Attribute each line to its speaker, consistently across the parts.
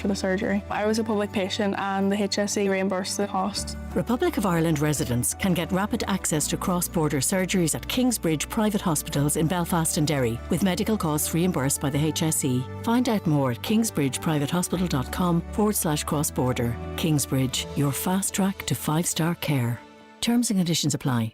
Speaker 1: for the surgery. I was a public patient and the HSE reimbursed the cost.
Speaker 2: Republic of Ireland residents can get rapid access to cross-border surgeries at Kingsbridge private hospitals in Belfast and Derry, with medical costs reimbursed by the HSE. Find out more at kingsbridgeprivatehospital.com/cross-border. Kingsbridge, your fast track to 5-star care. Terms and conditions apply.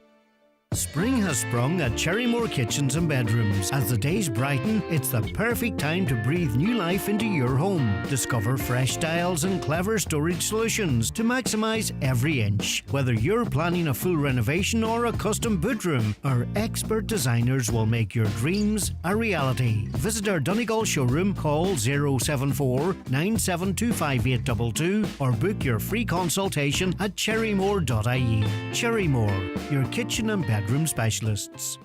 Speaker 3: Spring has sprung at Cherrymore Kitchens and Bedrooms. As the days brighten, it's the perfect time to breathe new life into your home. Discover fresh styles and clever storage solutions to maximise every inch. Whether you're planning a full renovation or a custom bedroom, our expert designers will make your dreams a reality. Visit our Donegal showroom, call 074 9725 or book your free consultation at cherrymore.ie. Cherrymore, your kitchen and bedroom specialists.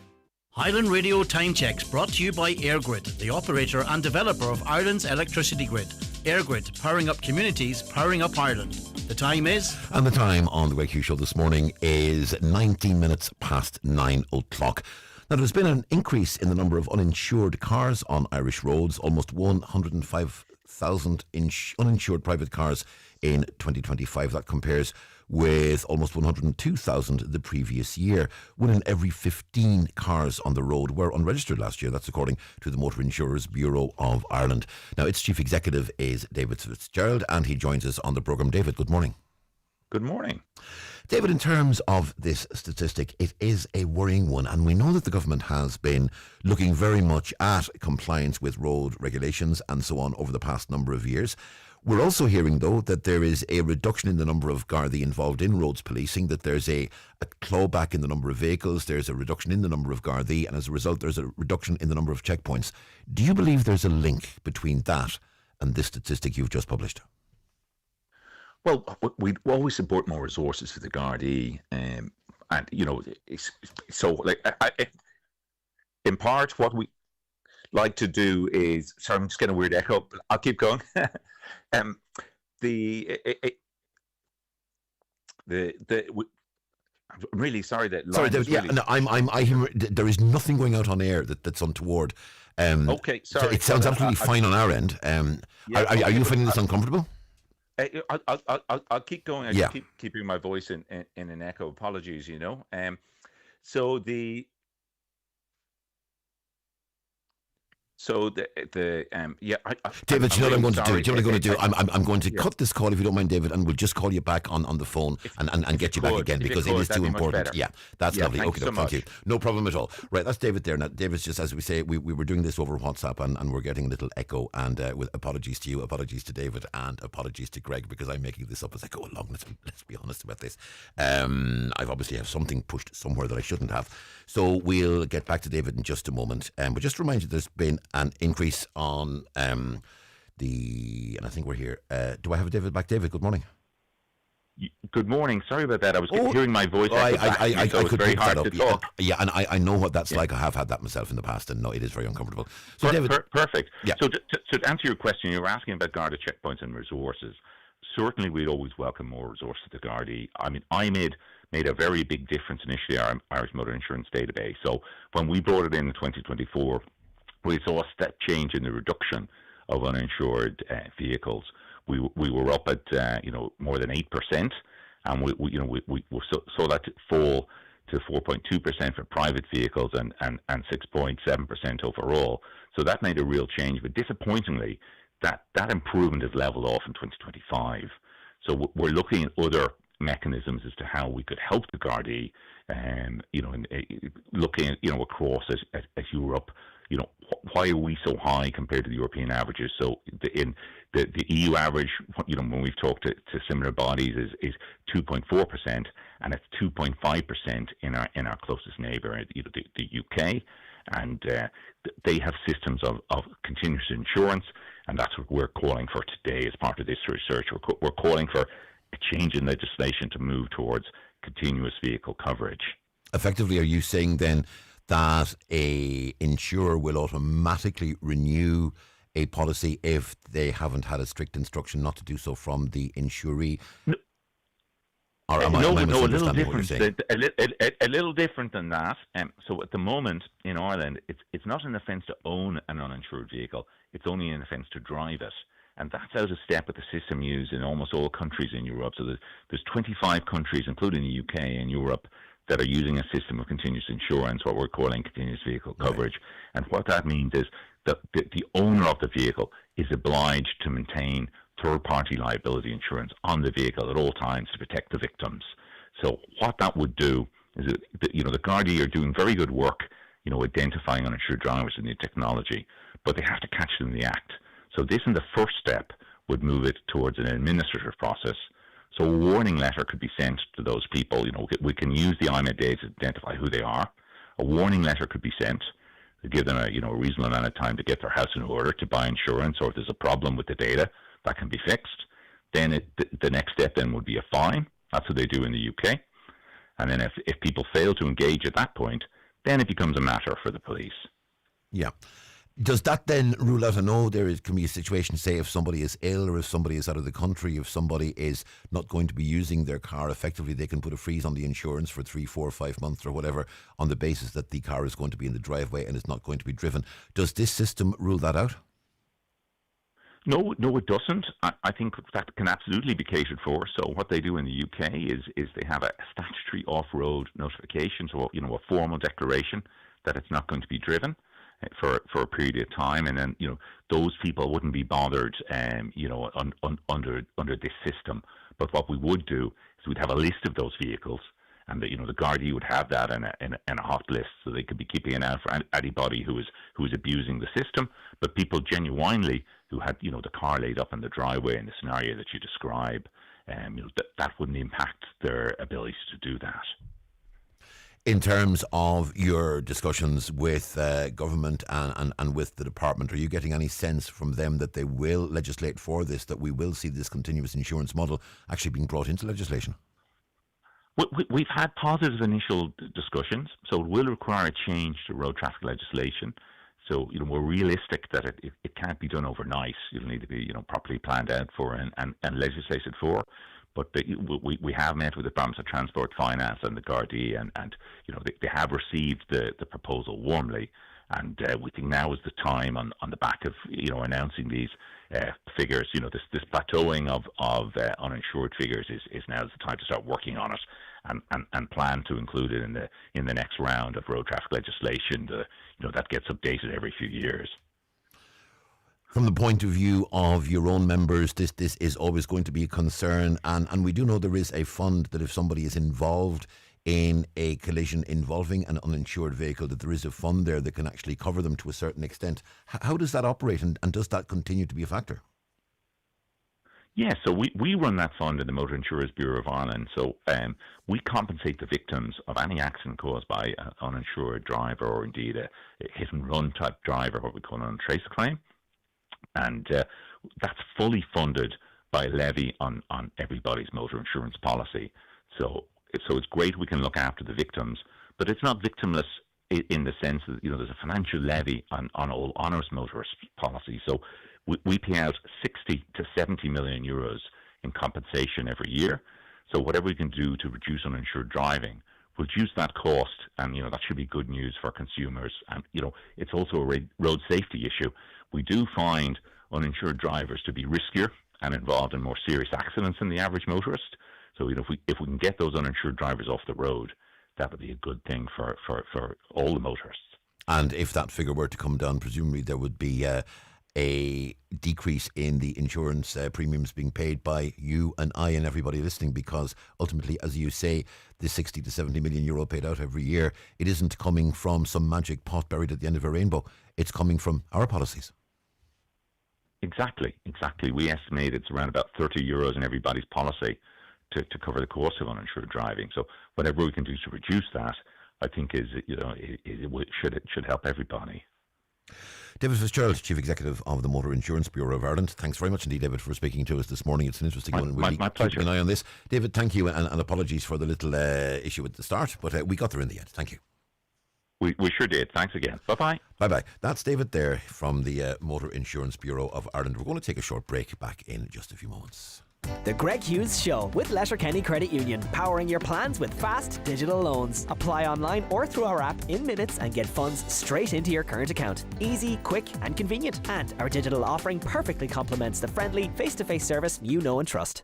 Speaker 4: Highland Radio Time Checks brought to you by EirGrid, the operator and developer of Ireland's electricity grid. EirGrid, powering up communities, powering up Ireland. The time is...
Speaker 5: And the time on the Wake You Show this morning is 19 minutes past 9 o'clock. Now, there's been an increase in the number of uninsured cars on Irish roads, almost 105,000 uninsured private cars in 2025. That compares with almost 102,000 the previous year. 1 in every 15 cars on the road were unregistered last year. That's according to the Motor Insurers Bureau of Ireland. Now, its chief executive is David Fitzgerald, and he joins us on the programme. David, good morning.
Speaker 6: Good morning.
Speaker 5: David, in terms of this statistic, it is a worrying one, and we know that the government has been looking very much at compliance with road regulations and so on over the past number of years. We're also hearing, though, that there is a reduction in the number of Gardaí involved in roads policing, that there's a clawback in the number of vehicles, there's a reduction in the number of Gardaí, and as a result, there's a reduction in the number of checkpoints. Do you believe there's a link between that and this statistic you've just published?
Speaker 6: Well, we always support more resources for the Gardaí, and you know, in part, what we like to do is. Sorry, I'm just getting a weird echo. I'll keep going. I'm really sorry that.
Speaker 5: Sorry, David.
Speaker 6: Really...
Speaker 5: Yeah, no, I hear there is nothing going out on air that's untoward.
Speaker 6: Okay, sorry.
Speaker 5: So it sounds absolutely fine on our end. Are you finding this uncomfortable?
Speaker 6: I'll keep going. I just keep keeping my voice in an echo. Apologies, you know.
Speaker 5: David, you know what I'm going to do? Do you know what I'm going to do? I'm going to cut this call, if you don't mind, David, and we'll just call you back on the phone and get you back again, because it is too important. Yeah, that's lovely. Okay, thank you. No problem at all. Right, that's David there. Now, David's just, as we say, we were doing this over WhatsApp and we're getting a little echo, and with apologies to you, apologies to David, and apologies to Greg, because I'm making this up as I go along. Let's be honest about this. I've obviously have something pushed somewhere that I shouldn't have. So we'll get back to David in just a moment. But just to remind you, there's been an increase on and I think we're here. Do I have David back? David, good morning.
Speaker 6: Good morning. Sorry about that. I was hearing my voice.
Speaker 5: I could
Speaker 6: very hard to talk.
Speaker 5: Yeah, and I know what that's like. I have had that myself in the past, and no, it is very uncomfortable. So, David,
Speaker 6: perfect.
Speaker 5: Yeah.
Speaker 6: So to answer your question, you were asking about Garda checkpoints and resources. Certainly, we'd always welcome more resources to Gardaí. I mean, I made a very big difference initially, our Irish Motor Insurance Database. So when we brought it in 2024, we saw a step change in the reduction of uninsured vehicles. We were up at more than 8%, and we saw that fall to 4.2% for private vehicles and 6.7% overall. So that made a real change. But disappointingly, that improvement has leveled off in 2025. So we're looking at other mechanisms as to how we could help the Gardaí, looking at across at Europe. Why are we so high compared to the European averages? So the EU average, when we've talked to similar bodies, is 2.4%, and it's 2.5% in our closest neighbour, the UK, and they have systems of continuous insurance, and that's what we're calling for today as part of this research. We're calling for a change in legislation to move towards continuous vehicle coverage.
Speaker 5: Effectively, are you saying then that a insurer will automatically renew a policy if they haven't had a strict instruction not to do so from the insuree?
Speaker 6: No.
Speaker 5: Or am I
Speaker 6: a little
Speaker 5: misunderstanding
Speaker 6: different.
Speaker 5: what you're saying?
Speaker 6: A little different than that. So at the moment in Ireland, it's not an offence to own an uninsured vehicle. It's only an offence to drive it. And that's out of step with the system used in almost all countries in Europe. So there's 25 countries, including the UK and Europe, that are using a system of continuous insurance, what we're calling continuous vehicle coverage. Right. And what that means is that the owner of the vehicle is obliged to maintain third-party liability insurance on the vehicle at all times to protect the victims. So what that would do is that, the Gardaí are doing very good work, identifying uninsured drivers in the technology, but they have to catch them in the act. So this, in the first step, would move it towards an administrative process. So a warning letter could be sent to those people. We can use the IMED data to identify who they are. A warning letter could be sent to give them a reasonable amount of time to get their house in order, to buy insurance, or if there's a problem with the data, that can be fixed. Then the next step then would be a fine. That's what they do in the UK. And then if people fail to engage at that point, then it becomes a matter for the police.
Speaker 5: Yeah. Does that then rule out? I know can be a situation, say, if somebody is ill or if somebody is out of the country, if somebody is not going to be using their car effectively, they can put a freeze on the insurance for 3, 4, 5 months or whatever on the basis that the car is going to be in the driveway and is not going to be driven. Does this system rule that out?
Speaker 6: No, it doesn't. I think that can absolutely be catered for. So what they do in the UK is they have a statutory off-road notification, so a formal declaration that it's not going to be driven for a period of time, and then those people wouldn't be bothered under this system. But what we would do is we'd have a list of those vehicles, and the Gardaí would have that in a hot list, so they could be keeping an eye out for anybody who is abusing the system. But people genuinely who had the car laid up in the driveway in the scenario that you describe, that wouldn't impact their ability to do that.
Speaker 5: In terms of your discussions with government and with the department, are you getting any sense from them that they will legislate for this, that we will see this continuous insurance model actually being brought into legislation?
Speaker 6: We've had positive initial discussions, so it will require a change to road traffic legislation. So, we're realistic that it can't be done overnight. It'll need to be, properly planned out for and legislated for. But we have met with the Departments of Transport, Finance and the Gardaí, and they have received the proposal warmly. And we think now is the time on the back of, announcing these figures, this plateauing of uninsured figures is now the time to start working on it and plan to include it in the next round of road traffic legislation that gets updated every few years.
Speaker 5: From the point of view of your own members, this is always going to be a concern, and we do know there is a fund that if somebody is involved in a collision involving an uninsured vehicle, that there is a fund there that can actually cover them to a certain extent. How does that operate, and does that continue to be a factor?
Speaker 6: Yeah, so we run that fund in the Motor Insurers Bureau of Ireland. So we compensate the victims of any accident caused by an uninsured driver, or indeed a hit and run type driver, what we call an untraceable claim. And that's fully funded by a levy on everybody's motor insurance policy. So it's great we can look after the victims, but it's not victimless in the sense that there's a financial levy on all onerous motorist policies. So we pay out 60 to 70 million euros in compensation every year. So whatever we can do to reduce uninsured driving, reduce that cost, and that should be good news for consumers. And it's also a road safety issue. We do find uninsured drivers to be riskier and involved in more serious accidents than the average motorist. So if we can get those uninsured drivers off the road, that would be a good thing for all the motorists.
Speaker 5: And if that figure were to come down, presumably there would be a decrease in the insurance premiums being paid by you and I and everybody listening, because ultimately, as you say, the 60 to 70 million euro paid out every year, it isn't coming from some magic pot buried at the end of a rainbow. It's coming from our policies.
Speaker 6: Exactly. We estimate it's around about 30 euros in everybody's policy to cover the cost of uninsured driving. So whatever we can do to reduce that, I think it should help everybody.
Speaker 5: David Fitzgerald, Chief Executive of the Motor Insurance Bureau of Ireland. Thanks very much indeed, David, for speaking to us this morning. It's an interesting one. We'll
Speaker 6: my pleasure.
Speaker 5: Keeping an eye on this. David, thank you, and apologies for the little issue at the start, but we got there in the end. Thank you.
Speaker 6: We sure did. Thanks again. Bye-bye.
Speaker 5: Bye-bye. That's David there from the Motor Insurance Bureau of Ireland. We're going to take a short break, back in just a few moments.
Speaker 7: The Greg Hughes Show with Letterkenny Credit Union, powering your plans with fast digital loans. Apply online or through our app in minutes and get funds straight into your current account. Easy, quick and convenient. And our digital offering perfectly complements the friendly face-to-face service you know and trust.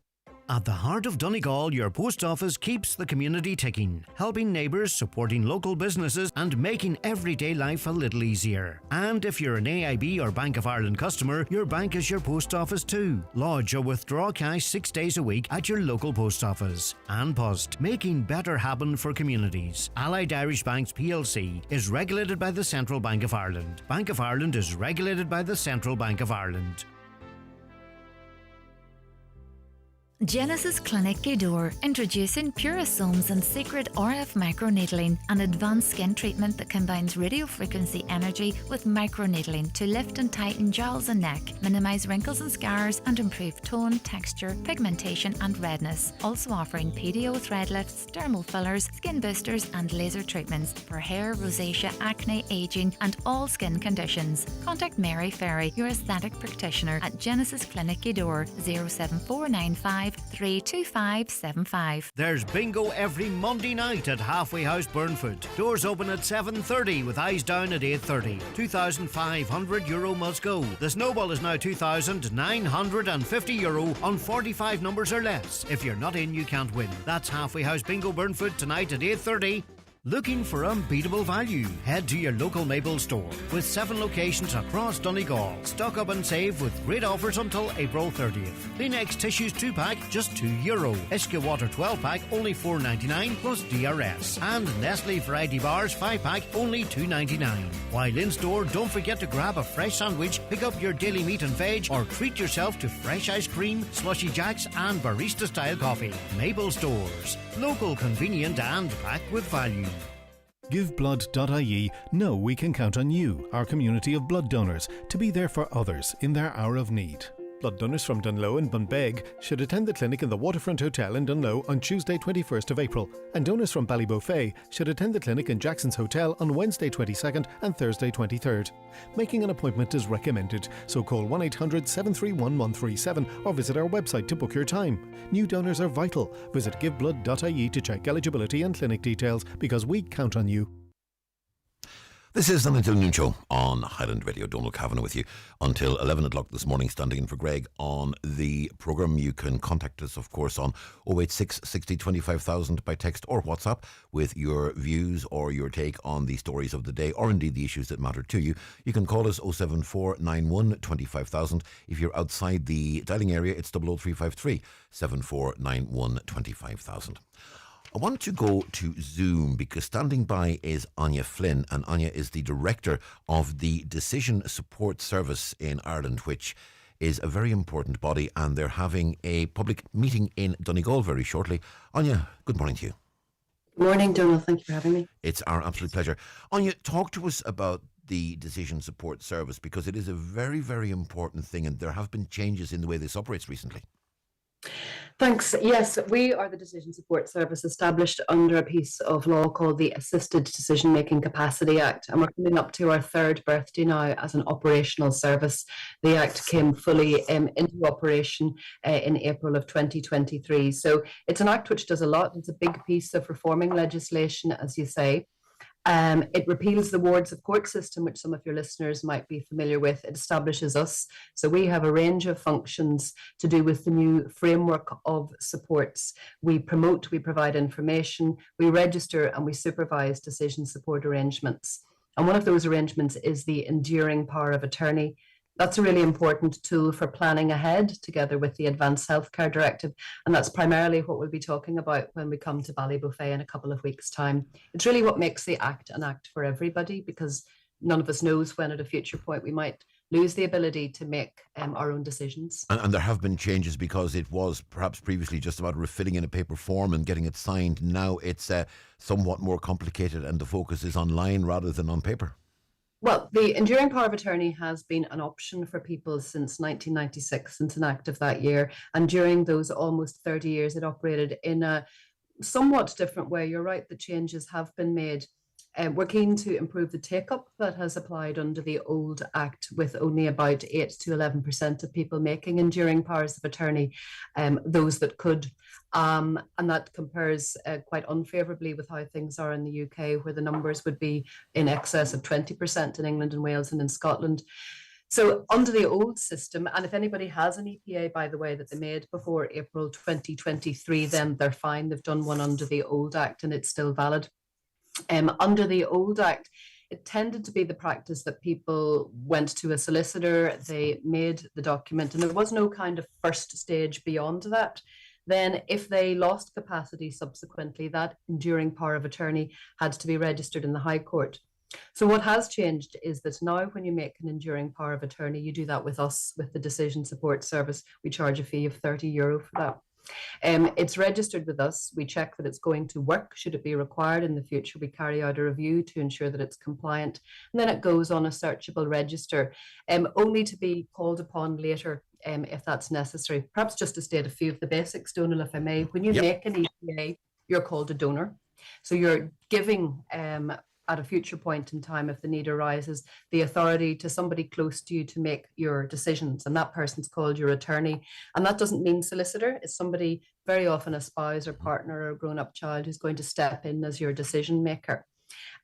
Speaker 3: At the heart of Donegal, your post office keeps the community ticking, helping neighbours, supporting local businesses and making everyday life a little easier. And if you're an AIB or Bank of Ireland customer, your bank is your post office too. Lodge or withdraw cash 6 days a week at your local post office. An Post, making better happen for communities. Allied Irish Banks plc is regulated by the Central Bank of Ireland. Bank of Ireland is regulated by the Central Bank of Ireland.
Speaker 8: Genesis Clinic Gudor, introducing Purasomes and Secret RF Microneedling, an advanced skin treatment that combines radiofrequency energy with microneedling to lift and tighten jowls and neck, minimise wrinkles and scars, and improve tone, texture, pigmentation and redness. Also offering PDO thread lifts, dermal fillers, skin boosters and laser treatments for hair, rosacea, acne, ageing and all skin conditions. Contact Mary Ferry, your aesthetic practitioner, at Genesis Clinic Gudor, 07495 32575.
Speaker 3: There's bingo every Monday night at Halfway House Burnfoot. Doors open at 7:30 with eyes down at 8:30. €2,500 must go. The snowball is now €2,950 on 45 numbers or less. If you're not in, you can't win. That's Halfway House Bingo Burnfoot tonight at 8:30. Looking for unbeatable value? Head to your local Maple store with 7 locations across Donegal. Stock up and save with great offers until April 30th. Kleenex tissues 2-pack just €2. Ischia Water 12-pack only $4.99 plus DRS. And Nestle Variety Bars 5-pack only $2.99. While in store, don't forget to grab a fresh sandwich, pick up your daily meat and veg, or treat yourself to fresh ice cream, slushy jacks, and barista-style coffee. Maple Stores. Local, convenient, and packed with value.
Speaker 9: GiveBlood.ie know we can count on you, our community of blood donors, to be there for others in their hour of need. Blood donors from Dunlow and Bunbeg should attend the clinic in the Waterfront Hotel in Dunlow on Tuesday 21st of April, and donors from Ballybofey should attend the clinic in Jackson's Hotel on Wednesday 22nd and Thursday 23rd. Making an appointment is recommended, so call 1-800-731-137 or visit our website to book your time. New donors are vital. Visit giveblood.ie to check eligibility and clinic details, because we count on you.
Speaker 5: This is the Until Noon Show on Highland Radio. Donald Kavanagh with you until 11 o'clock this morning, standing in for Greg on the programme. You can contact us, of course, on 086 60 25,000 by text or WhatsApp with your views or your take on the stories of the day, or indeed the issues that matter to you. You can call us 07491 25,000. If you're outside the dialing area, it's 00353 7491 25,000. I want to go to Zoom because standing by is Anya Flynn, and Anya is the director of the Decision Support Service in Ireland, which is a very important body, and they're having a public meeting in Donegal very shortly. Anya, good morning to you.
Speaker 10: Good morning, Donald. Thank you for having me.
Speaker 5: It's our absolute pleasure. Anya, talk to us about the Decision Support Service, because it is a very, very important thing, and there have been changes in the way this operates recently.
Speaker 10: Thanks. Yes, we are the Decision Support Service established under a piece of law called the Assisted Decision Making Capacity Act, and we're coming up to our 3rd birthday now as an operational service. The Act came fully into operation in April of 2023. So it's an Act which does a lot. It's a big piece of reforming legislation, as you say. It repeals the wards of court system, which some of your listeners might be familiar with. It establishes us. So we have a range of functions to do with the new framework of supports. We promote, we provide information, we register and we supervise decision support arrangements. And one of those arrangements is the enduring power of attorney. That's a really important tool for planning ahead, together with the Advanced Healthcare Directive. And that's primarily what we'll be talking about when we come to Ballybofey in a couple of weeks' time. It's really what makes the Act an Act for everybody, because none of us knows when at a future point we might lose the ability to make our own decisions.
Speaker 5: And there have been changes, because it was perhaps previously just about filling in a paper form and getting it signed. Now it's somewhat more complicated, and the focus is online rather than on paper.
Speaker 10: Well, the enduring power of attorney has been an option for people since 1996, since an act of that year. And during those almost 30 years, it operated in a somewhat different way. You're right, the changes have been made. We're keen to improve the take-up that has applied under the old Act, with only about 8 to 11% of people making enduring powers of attorney, those that could. And that compares quite unfavourably with how things are in the UK, where the numbers would be in excess of 20% in England and Wales and in Scotland. So under the old system, and if anybody has an EPA, by the way, that they made before April 2023, then they're fine. They've done one under the old Act and it's still valid. Under the old Act, it tended to be the practice that people went to a solicitor, they made the document, and there was no kind of first stage beyond that. Then if they lost capacity subsequently, that enduring power of attorney had to be registered in the High Court. So what has changed is that now when you make an enduring power of attorney, you do that with us, with the Decision Support Service. We charge a fee of €30 for that. It's registered with us. We check that it's going to work. Should it be required in the future, we carry out a review to ensure that it's compliant. And then it goes on a searchable register, only to be called upon later if that's necessary. Perhaps just to state a few of the basics, Donal, if I may. When you make an EPA, you're called a donor. So you're giving at a future point in time, if the need arises, the authority to somebody close to you to make your decisions, and that person's called your attorney. And that doesn't mean solicitor. It's somebody, very often a spouse or partner or a grown-up child, who's going to step in as your decision maker.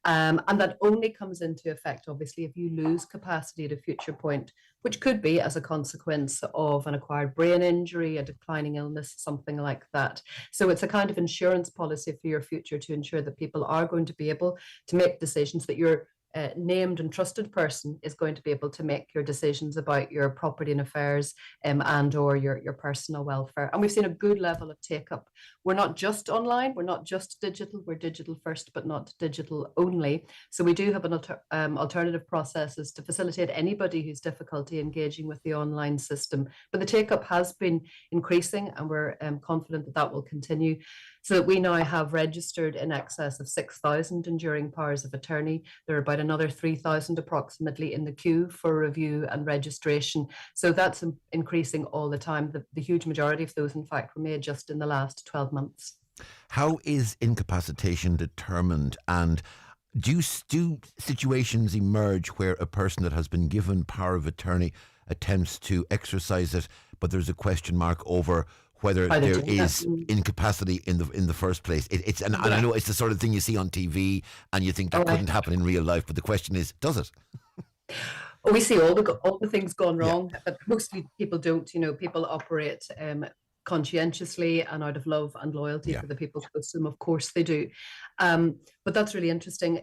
Speaker 10: And that only comes into effect, obviously, if you lose capacity at a future point, which could be as a consequence of an acquired brain injury, a declining illness, something like that. So it's a kind of insurance policy for your future to ensure that people are going to be able to make decisions, that your named and trusted person is going to be able to make your decisions about your property and affairs and or your personal welfare. And we've seen a good level of take-up. We're not just online, we're not just digital, we're digital first, but not digital only. So we do have an alternative processes to facilitate anybody who's difficulty engaging with the online system. But the take-up has been increasing, and we're confident that that will continue. So that we now have registered in excess of 6,000 enduring powers of attorney. There are about another 3,000 approximately in the queue for review and registration. So that's increasing all the time. The huge majority of those, in fact, were made just in the last 12 months.
Speaker 5: How is incapacitation determined, and do situations emerge where a person that has been given power of attorney attempts to exercise it, but there's a question mark over whether there is incapacity in the first place? And I know it's the sort of thing you see on TV and you think that couldn't happen in real life, but the question is, does it?
Speaker 10: We see all the things gone wrong, but mostly people don't. You know, people operate conscientiously and out of love and loyalty for the people close to them. Of course they do. But that's really interesting.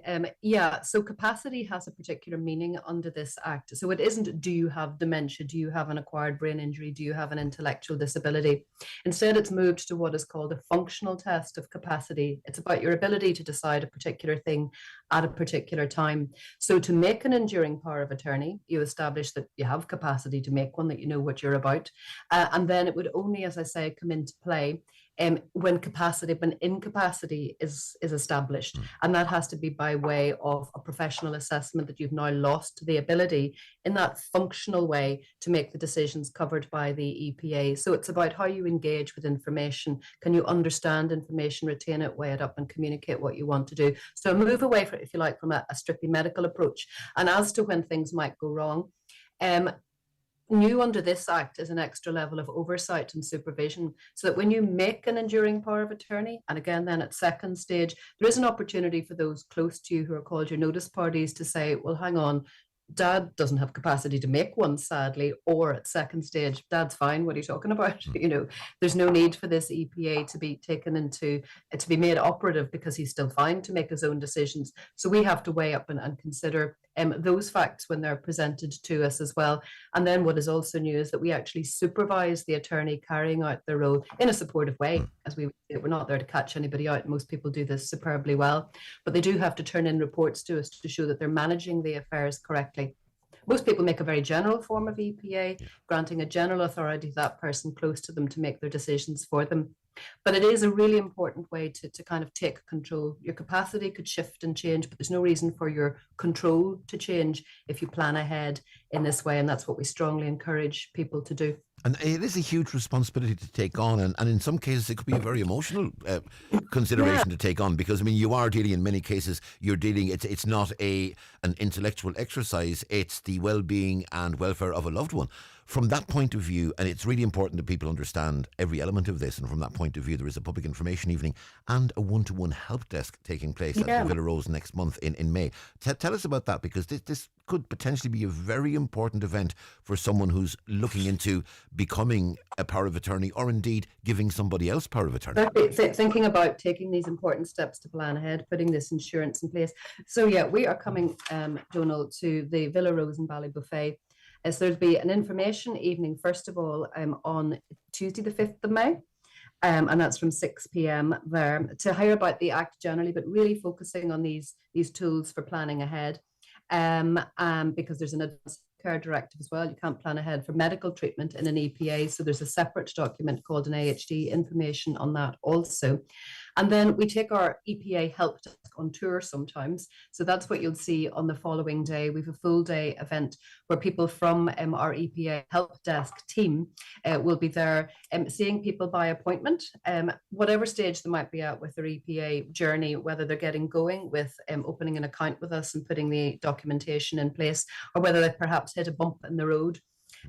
Speaker 10: So capacity has a particular meaning under this Act. So it isn't, do you have dementia? Do you have an acquired brain injury? Do you have an intellectual disability? Instead, it's moved to what is called a functional test of capacity. It's about your ability to decide a particular thing at a particular time. So to make an enduring power of attorney, you establish that you have capacity to make one, that you know what you're about. And then it would only, as I say, come into play when incapacity is established. And that has to be by way of a professional assessment that you've now lost the ability in that functional way to make the decisions covered by the EPA. So it's about how you engage with information. Can you understand information, retain it, weigh it up, and communicate what you want to do? So a move away, if you like, from a strictly medical approach. And as to when things might go wrong, new under this Act is an extra level of oversight and supervision, so that when you make an enduring power of attorney, and again then at second stage, there is an opportunity for those close to you who are called your notice parties to say, well, hang on, Dad doesn't have capacity to make one, sadly, or at second stage, Dad's fine, what are you talking about? You know, there's no need for this EPA to be taken into, to be made operative because he's still fine to make his own decisions. So we have to weigh up and consider those facts when they're presented to us as well. And then what is also new is that we actually supervise the attorney carrying out their role in a supportive way. As we say, we're not there to catch anybody out. Most people do this superbly well, but they do have to turn in reports to us to show that they're managing the affairs correctly. Most people make a very general form of EPA, granting a general authority to that person close to them to make their decisions for them. But it is a really important way to kind of take control. Your capacity could shift and change, but there's no reason for your control to change if you plan ahead in this way. And that's what we strongly encourage people to do.
Speaker 5: And it is a huge responsibility to take on, and in some cases it could be a very emotional consideration to take on, because I mean you are dealing, in many cases you're dealing, it's not an intellectual exercise, it's the well-being and welfare of a loved one. From that point of view, and it's really important that people understand every element of this, and from that point of view there is a public information evening and a one-to-one help desk taking place at the Villa Rose next month in May. Tell us about that, because this could potentially be a very important event for someone who's looking into becoming a power of attorney, or indeed giving somebody else power of attorney.
Speaker 10: Thinking about taking these important steps to plan ahead, putting this insurance in place. So yeah, we are coming, Donal, to the Villa Rose in Ballybuffet. So there'll be an information evening, first of all, on Tuesday the 5th of May. And that's from 6 p.m. there, to hear about the Act generally, but really focusing on these tools for planning ahead. Because there's an advanced care directive as well. You can't plan ahead for medical treatment in an EPA. So there's a separate document called an AHD information on that also. And then we take our EPA help desk on tour sometimes. So that's what you'll see on the following day. We have a full day event where people from our EPA help desk team will be there seeing people by appointment, whatever stage they might be at with their EPA journey, whether they're getting going with opening an account with us and putting the documentation in place, or whether they perhaps hit a bump in the road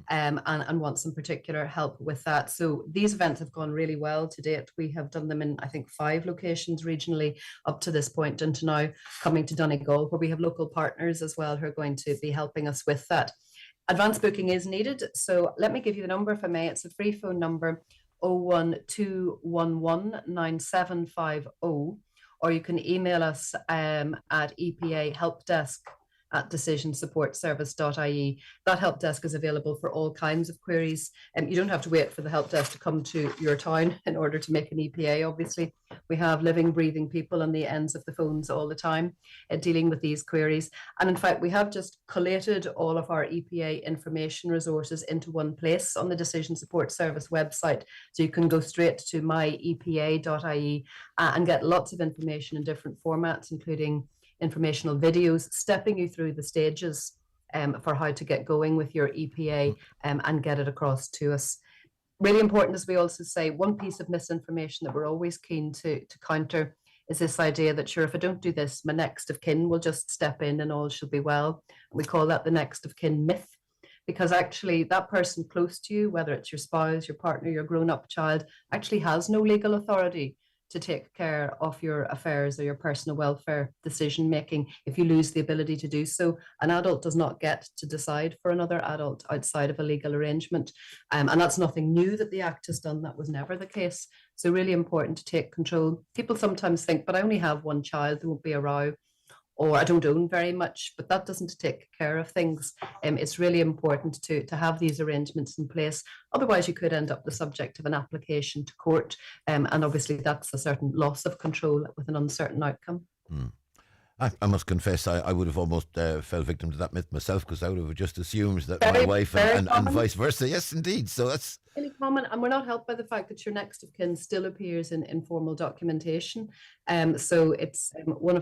Speaker 10: and want some particular help with that. So these events have gone really well to date. We have done them in, I think, 5 locations regionally up to this point, and to now coming to Donegal, where we have local partners as well who are going to be helping us with that. Advanced booking is needed. So let me give you the number, if I may. It's a free phone number, 012119750, or you can email us at EPA helpdesk at decisionsupportservice.ie. That help desk is available for all kinds of queries. You don't have to wait for the help desk to come to your town in order to make an EPA, obviously. We have living, breathing people on the ends of the phones all the time dealing with these queries. And in fact, we have just collated all of our EPA information resources into one place on the Decision Support Service website. So you can go straight to myepa.ie and get lots of information in different formats, including informational videos stepping you through the stages for how to get going with your EPA and get it across to us. Really important, as we also say, one piece of misinformation that we're always keen to counter is this idea that, sure, if I don't do this, my next of kin will just step in and all shall be well. We call that the next of kin myth, because actually that person close to you, whether it's your spouse, your partner, your grown-up child, actually has no legal authority to take care of your affairs or your personal welfare decision making if you lose the ability to do so. An adult does not get to decide for another adult outside of a legal arrangement. And that's nothing new that the Act has done. That was never the case. So really important to take control. People sometimes think, but I only have one child, there won't be a row. Or I don't own very much, but that doesn't take care of things. It's really important to have these arrangements in place. Otherwise, you could end up the subject of an application to court. And obviously, that's a certain loss of control with an uncertain outcome.
Speaker 5: I must confess, I would have almost fell victim to that myth myself, because I would have just assumed that my wife and vice versa. Yes, indeed. So that's
Speaker 10: really common, and we're not helped by the fact that your next of kin still appears in informal documentation. So it's one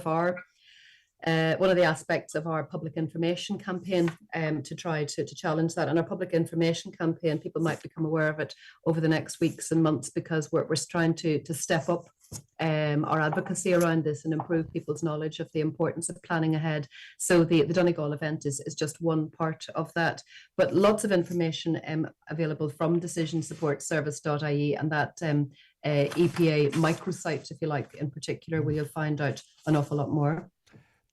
Speaker 10: of the aspects of our public information campaign to try to challenge that. And our public information campaign, people might become aware of it over the next weeks and months, because we're trying to step up our advocacy around this and improve people's knowledge of the importance of planning ahead. So the Donegal event is just one part of that, but lots of information available from decisionsupportservice.ie and that EPA microsite, if you like, in particular, where you'll find out an awful lot more.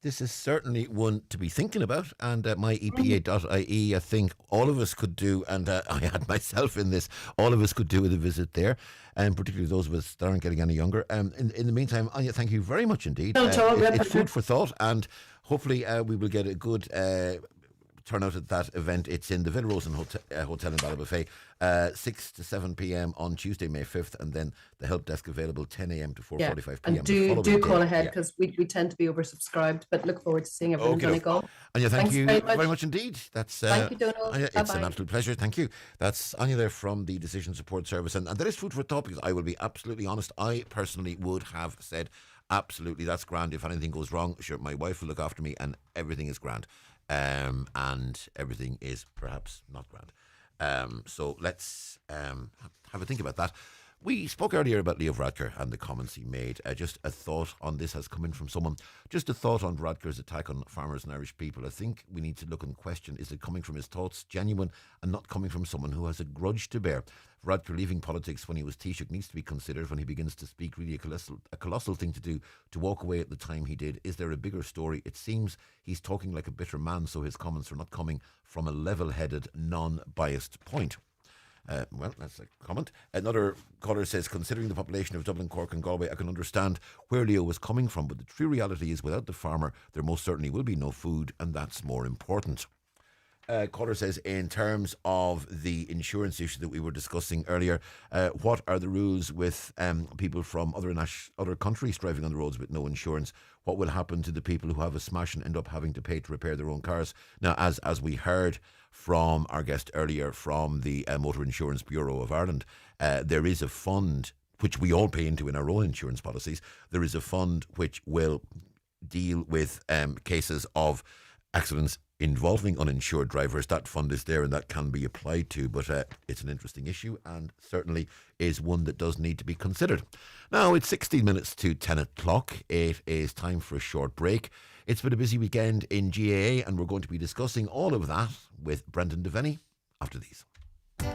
Speaker 5: This is certainly one to be thinking about, and myepa.ie, I think all of us could do, and I had myself in this, all of us could do with a visit there, and particularly those of us that aren't getting any younger. In the meantime, Anya, thank you very much indeed. It's food for thought, and hopefully we will get a good turnout at that event. It's in the Villa Rose Hotel in Ballybuffet, 6 to 7 p.m. on Tuesday, May 5th, and then the help desk available 10 a.m. to 4:45 p.m.
Speaker 10: And do call ahead, because we tend to be oversubscribed, but look forward to seeing everyone on Donegal.
Speaker 5: Anya, thank you very much indeed.
Speaker 10: Thank you, Donal.
Speaker 5: Anya, it's an absolute pleasure. Thank you. That's Anya there from the Decision Support Service, and that is food for thought, because I will be absolutely honest, I personally would have said, absolutely, that's grand. If anything goes wrong, sure, my wife will look after me and everything is grand. And everything is perhaps not grand. So let's have a think about that. We spoke earlier about Leo Varadkar and the comments he made. Just a thought on this has come in from someone. Just a thought on Varadkar's attack on farmers and Irish people. I think we need to look and question, is it coming from his thoughts, genuine, and not coming from someone who has a grudge to bear? Varadkar leaving politics when he was Taoiseach needs to be considered when he begins to speak. Really a colossal thing to do, to walk away at the time he did. Is there a bigger story? It seems he's talking like a bitter man, so his comments are not coming from a level-headed, non-biased point. Well, that's a comment. Another caller says, considering the population of Dublin, Cork and Galway, I can understand where Leo was coming from, but the true reality is without the farmer, there most certainly will be no food, and that's more important. Caller says, in terms of the insurance issue that we were discussing earlier, what are the rules with people from other countries driving on the roads with no insurance? What will happen to the people who have a smash and end up having to pay to repair their own cars? Now, as we heard from our guest earlier from the Motor Insurance Bureau of Ireland, there is a fund which we all pay into in our own insurance policies. There is a fund which will deal with cases of accidents involving uninsured drivers. That fund is there and that can be applied to, but it's an interesting issue and certainly is one that does need to be considered. Now, it's 16 minutes to 10 o'clock. It is time for a short break. It's been a busy weekend in GAA and we're going to be discussing all of that with Brendan Devaney after these.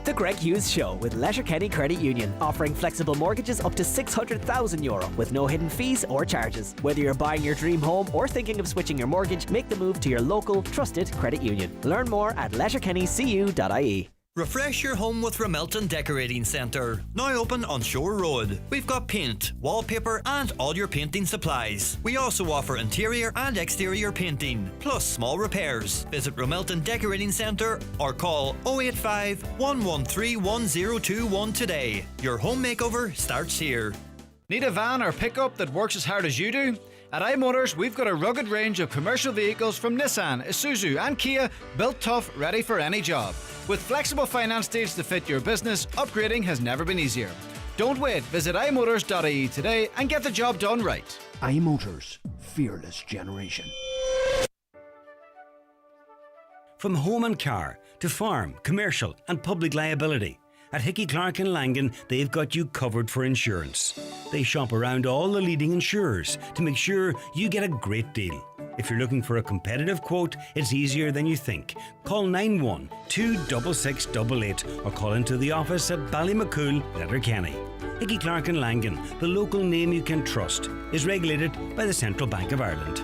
Speaker 7: The Greg Hughes Show with Letterkenny Credit Union, offering flexible mortgages up to €600,000 with no hidden fees or charges. Whether you're buying your dream home or thinking of switching your mortgage, make the move to your local, trusted credit union. Learn more at letterkennycu.ie.
Speaker 11: Refresh your home with Ramelton Decorating Centre. Now open on Shore Road. We've got paint, wallpaper and all your painting supplies. We also offer interior and exterior painting, plus small repairs. Visit Ramelton Decorating Centre or call 085 113 1021 today. Your home makeover starts here.
Speaker 12: Need a van or pickup that works as hard as you do? At iMotors, we've got a rugged range of commercial vehicles from Nissan, Isuzu and Kia, built tough, ready for any job. With flexible finance deals to fit your business, upgrading has never been easier. Don't wait, visit imotors.ie today and get the job done right.
Speaker 13: iMotors, fearless generation.
Speaker 14: From home and car to farm, commercial and public liability, at Hickey Clark and Langan, they've got you covered for insurance. They shop around all the leading insurers to make sure you get a great deal. If you're looking for a competitive quote, it's easier than you think. Call 9126688 or call into the office at Ballymacool, Letterkenny. Hickey Clark and Langan, the local name you can trust, is regulated by the Central Bank of Ireland.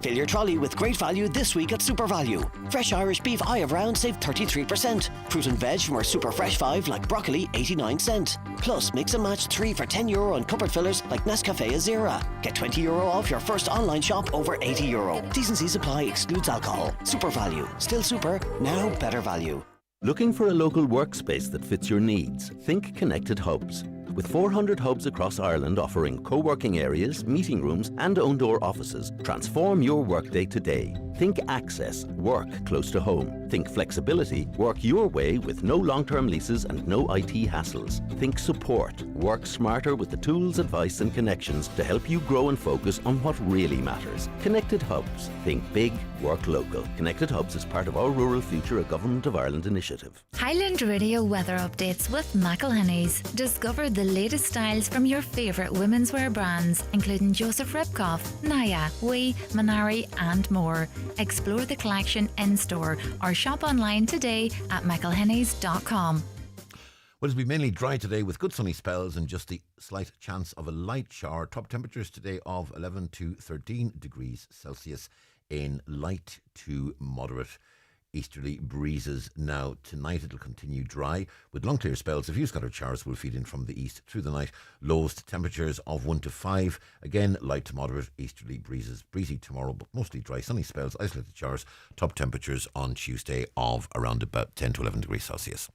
Speaker 15: Fill your trolley with great value this week at Super Value. Fresh Irish beef eye of round save 33%. Fruit and veg from our Super Fresh 5 like broccoli 89 cent. Plus mix and match 3 for €10 on cupboard fillers like Nescafe Azera. Get €20 off your first online shop over €80. T&Cs apply, excludes alcohol. Super Value. Still super, now better value.
Speaker 16: Looking for a local workspace that fits your needs? Think Connected Hubs. With 400 hubs across Ireland offering co-working areas, meeting rooms and own-door offices, transform your workday today. Think access, work close to home. Think flexibility, work your way with no long-term leases and no IT hassles. Think support, work smarter with the tools, advice and connections to help you grow and focus on what really matters. Connected Hubs. Think big, work local. Connected Hubs is part of our Rural Future, a Government of Ireland initiative.
Speaker 8: Highland Radio weather updates with McElhinney's. Discover the latest styles from your favourite women's wear brands, including Joseph Ribkoff, Naya, Wee, Manari and more. Explore the collection in-store or shop online today at mcilhenneys.com.
Speaker 5: Well, it'll be mainly dry today with good sunny spells and just the slight chance of a light shower. Top temperatures today of 11 to 13 degrees Celsius in light to moderate easterly breezes. Now tonight it'll continue dry with long clear spells. A few scattered showers will feed in from the east through the night. Lowest temperatures of 1 to 5. Again, light to moderate easterly breezes. Breezy tomorrow, but mostly dry. Sunny spells, isolated showers. Top temperatures on Tuesday of around about 10 to 11 degrees Celsius.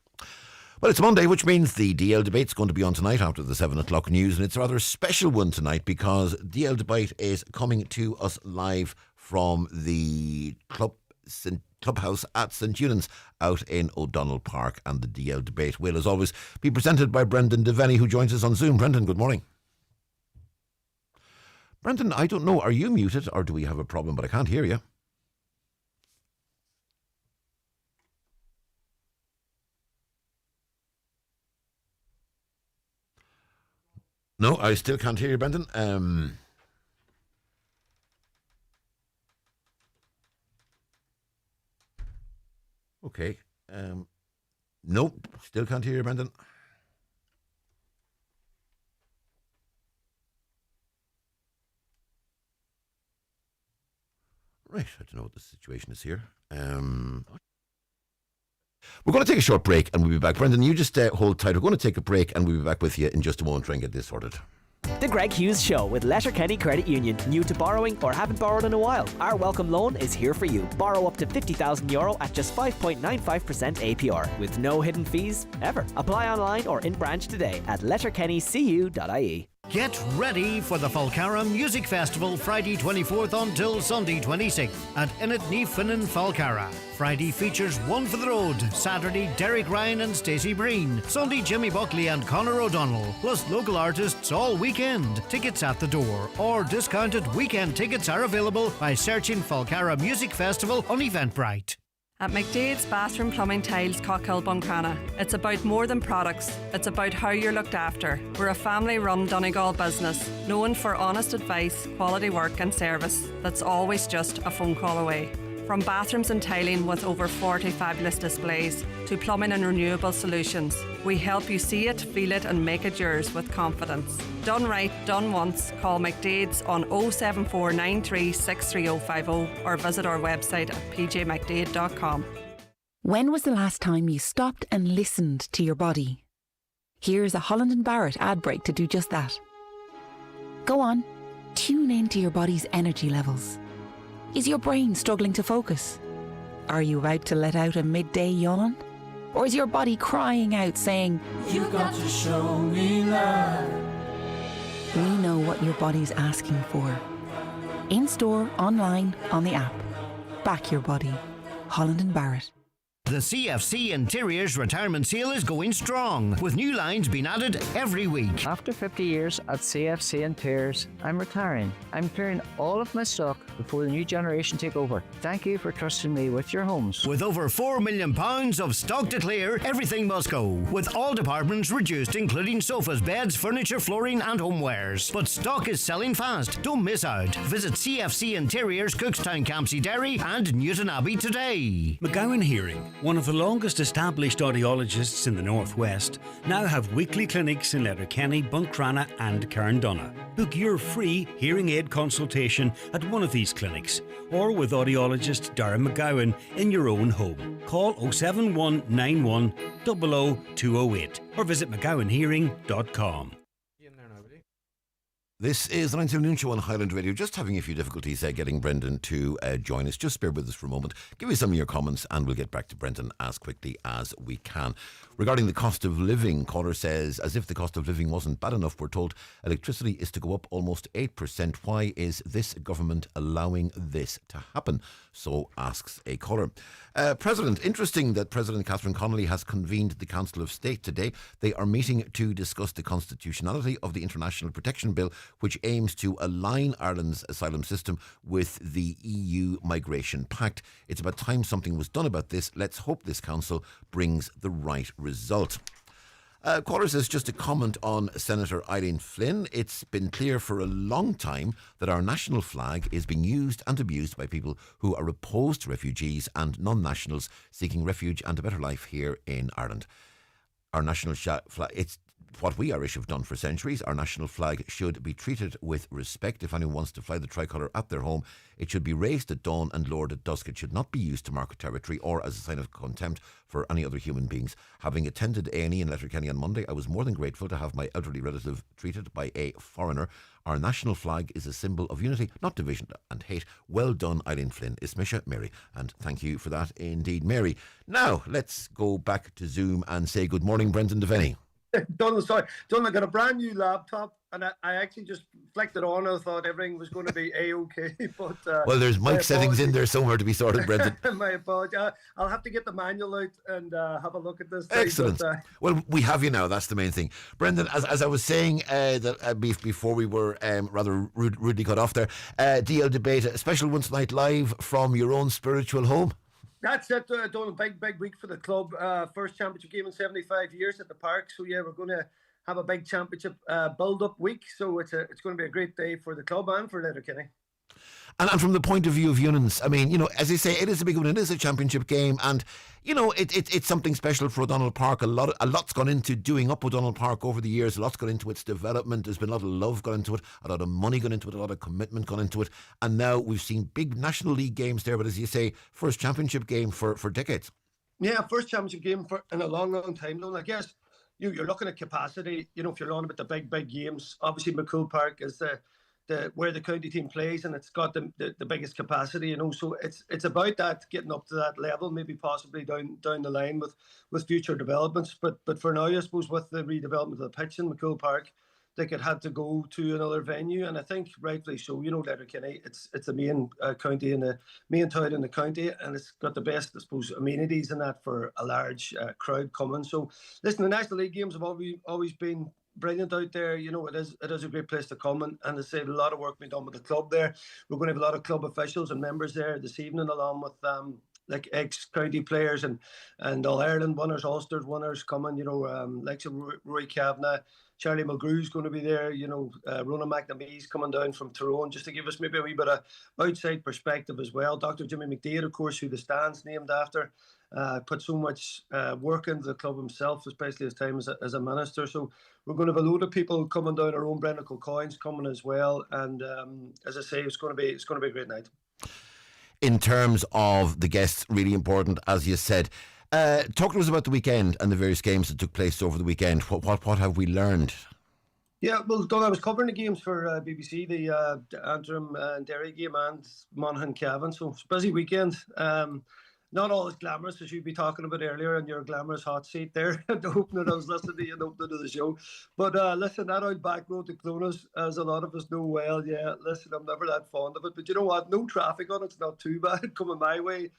Speaker 5: Well, it's Monday, which means the DL debate's going to be on tonight after the 7 o'clock news, and it's a rather special one tonight because DL debate is coming to us live from the Clubhouse at St Eunan's out in O'Donnell Park, and the DL debate will, as always, be presented by Brendan Devaney, who joins us on Zoom. Brendan, good morning. Brendan, I don't know, are you muted or do we have a problem? But I can't hear you. No, I still can't hear you, Brendan. Okay. Nope, still can't hear you, Brendan. Right, I don't know what the situation is here. We're going to take a short break and we'll be back. Brendan, you just hold tight. We're going to take a break and we'll be back with you in just a moment, try and get this sorted.
Speaker 7: The Greg Hughes Show with Letterkenny Credit Union. New to borrowing or haven't borrowed in a while? Our welcome loan is here for you. Borrow up to €50,000 at just 5.95% APR with no hidden fees ever. Apply online or in branch today at letterkennycu.ie.
Speaker 3: Get ready for the Falcarra Music Festival Friday 24th until Sunday 26th at Initneefin Falcarra. Friday features One for the Road, Saturday Derek Ryan and Stacey Breen, Sunday Jimmy Buckley and Conor O'Donnell, plus local artists all weekend. Tickets at the door or discounted weekend tickets are available by searching Falcarra Music Festival on Eventbrite.
Speaker 17: At McDade's Bathroom Plumbing Tiles, Cockhill, Buncrana, it's about more than products, it's about how you're looked after. We're a family-run Donegal business, known for honest advice, quality work and service that's always just a phone call away. From bathrooms and tiling with over 40 fabulous displays to plumbing and renewable solutions, we help you see it, feel it and make it yours with confidence. Done right, done once. Call McDade's on 07493635050 or visit our website at pjmcdade.com.
Speaker 18: When was the last time you stopped and listened to your body? Here's a Holland & Barrett ad break to do just that. Go on, tune into your body's energy levels. Is your brain struggling to focus? Are you about to let out a midday yawn? Or is your body crying out saying, "You've got to show me love"? We know what your body's asking for. In store, online, on the app. Back your body. Holland & Barrett.
Speaker 3: The CFC Interiors retirement sale is going strong, with new lines being added every week.
Speaker 19: After 50 years at CFC Interiors, I'm retiring. I'm clearing all of my stock before the new generation take over. Thank you for trusting me with your homes.
Speaker 3: With over £4 million of stock to clear, everything must go, with all departments reduced, including sofas, beds, furniture, flooring and homewares. But stock is selling fast. Don't miss out. Visit CFC Interiors, Cookstown, Campsie Derry and Newton Abbey today.
Speaker 14: McGowan Hearing, one of the longest established audiologists in the Northwest, now have weekly clinics in Letterkenny, Buncrana and Curran. Book your free hearing aid consultation at one of these clinics or with audiologist Darren McGowan in your own home. Call 07191 00208 or visit mcgowanhearing.com.
Speaker 5: This is the 9 Noon Show on Highland Radio. Just having a few difficulties getting Brendan to join us. Just bear with us for a moment. Give me some of your comments and we'll get back to Brendan as quickly as we can. Regarding the cost of living, caller says, as if the cost of living wasn't bad enough, we're told electricity is to go up almost 8%. Why is this government allowing this to happen? So asks a caller. President, interesting that President Catherine Connolly has convened the Council of State today. They are meeting to discuss the constitutionality of the International Protection Bill, which aims to align Ireland's asylum system with the EU Migration Pact. It's about time something was done about this. Let's hope this council brings the right result. Caller says, just a comment on Senator Eileen Flynn. It's been clear for a long time that our national flag is being used and abused by people who are opposed to refugees and non-nationals seeking refuge and a better life here in Ireland. Our national flag, it's what we Irish have done for centuries. Our national flag should be treated with respect. If anyone wants to fly the tricolour at their home, it should be raised at dawn and lowered at dusk. It should not be used to mark territory or as a sign of contempt for any other human beings. Having attended A&E in Letterkenny on Monday, I was more than grateful to have my elderly relative treated by a foreigner. Our national flag is a symbol of unity, not division and hate. Well done, Eileen Flynn. Ismisha, Mary. And thank you for that indeed, Mary. Now, let's go back to Zoom and say good morning, Brendan Devaney.
Speaker 20: Donald, I got a brand new laptop and I actually just flicked it on. I thought everything was going to be A-OK. But
Speaker 5: well, there's mic settings in there somewhere to be sorted, Brendan.
Speaker 20: My apologies. I'll have to get the manual out and have a look at this.
Speaker 5: Excellent. Well, we have you now. That's the main thing. Brendan, as I was saying before we were rather rudely cut off there, DL debate, a special one tonight live from your own spiritual home.
Speaker 20: That's it, Donald. Big week for the club. First championship game in 75 years at the park. So, yeah, we're going to have a big championship build-up week. So it's going to be a great day for the club and for Letterkenny.
Speaker 5: And from the point of view of Unions, I mean, as you say, it is a big one. It is a championship game, and it's something special for O'Donnell Park. A lot's gone into doing up O'Donnell Park over the years. A lot's gone into its development. There's been a lot of love gone into it, a lot of money gone into it, a lot of commitment gone into it, and now we've seen big National League games there. But as you say, first championship game for decades.
Speaker 20: Yeah, first championship game in a long, long time. Though I guess you're looking at capacity. If you're on about the big games, obviously McCool Park is the where the county team plays, and it's got the biggest capacity, so it's about that, getting up to that level, maybe possibly down the line with future developments. But for now, I suppose with the redevelopment of the pitch in McCool Park, they could had to go to another venue, and I think rightfully so. Letterkenny, it's the main county and the main town in the county, and it's got the best, I suppose, amenities in that for a large crowd coming. So listen, the National League games have always been brilliant out there. It is a great place to come, and as I say, a lot of work being done with the club there. We're going to have a lot of club officials and members there this evening, along with like ex-county players and All-Ireland winners, Ulsters winners coming, like Roy Kavanagh, Charlie Mulgrew's going to be there, Ronan McNamee's coming down from Tyrone, just to give us maybe a wee bit of outside perspective as well. Dr. Jimmy McDade, of course, who the stand's named after, put so much work into the club himself, especially his time as a minister. So we're going to have a load of people coming down. Our own Brendan Kilcoyne's coming as well, and as I say, it's going to be a great night.
Speaker 5: In terms of the guests, really important, as you said. Talk to us about the weekend and the various games that took place over the weekend. What have we learned?
Speaker 20: Yeah, well, Doug, I was covering the games for BBC, the Antrim and Derry game and Monaghan Cavan, so it's a busy weekend. Not all as glamorous as you'd be talking about earlier in your glamorous hot seat there at the opening. I was listening to you in the opening of the show. But listen, that out back road to Clones, as a lot of us know well, yeah, listen, I'm never that fond of it. But you know what? No traffic on it's not too bad coming my way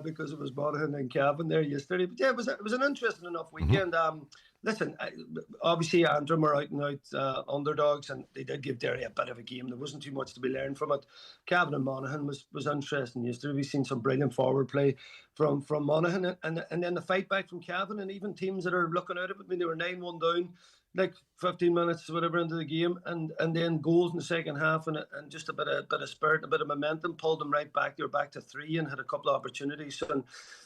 Speaker 20: because it was Monaghan and Cavan there yesterday. But yeah, it was an interesting enough weekend. Listen, obviously Antrim were out and out underdogs, and they did give Derry a bit of a game. There wasn't too much to be learned from it. Cavan and Monaghan was interesting yesterday. We've seen some brilliant forward play from Monaghan, and then the fight back from Cavan, and even teams that are looking out of it. I mean, they were 9-1 down, like 15 minutes or whatever into the game, and then goals in the second half, and just a bit of spirit, a bit of momentum pulled them right back. They were back to 3 and had a couple of opportunities, and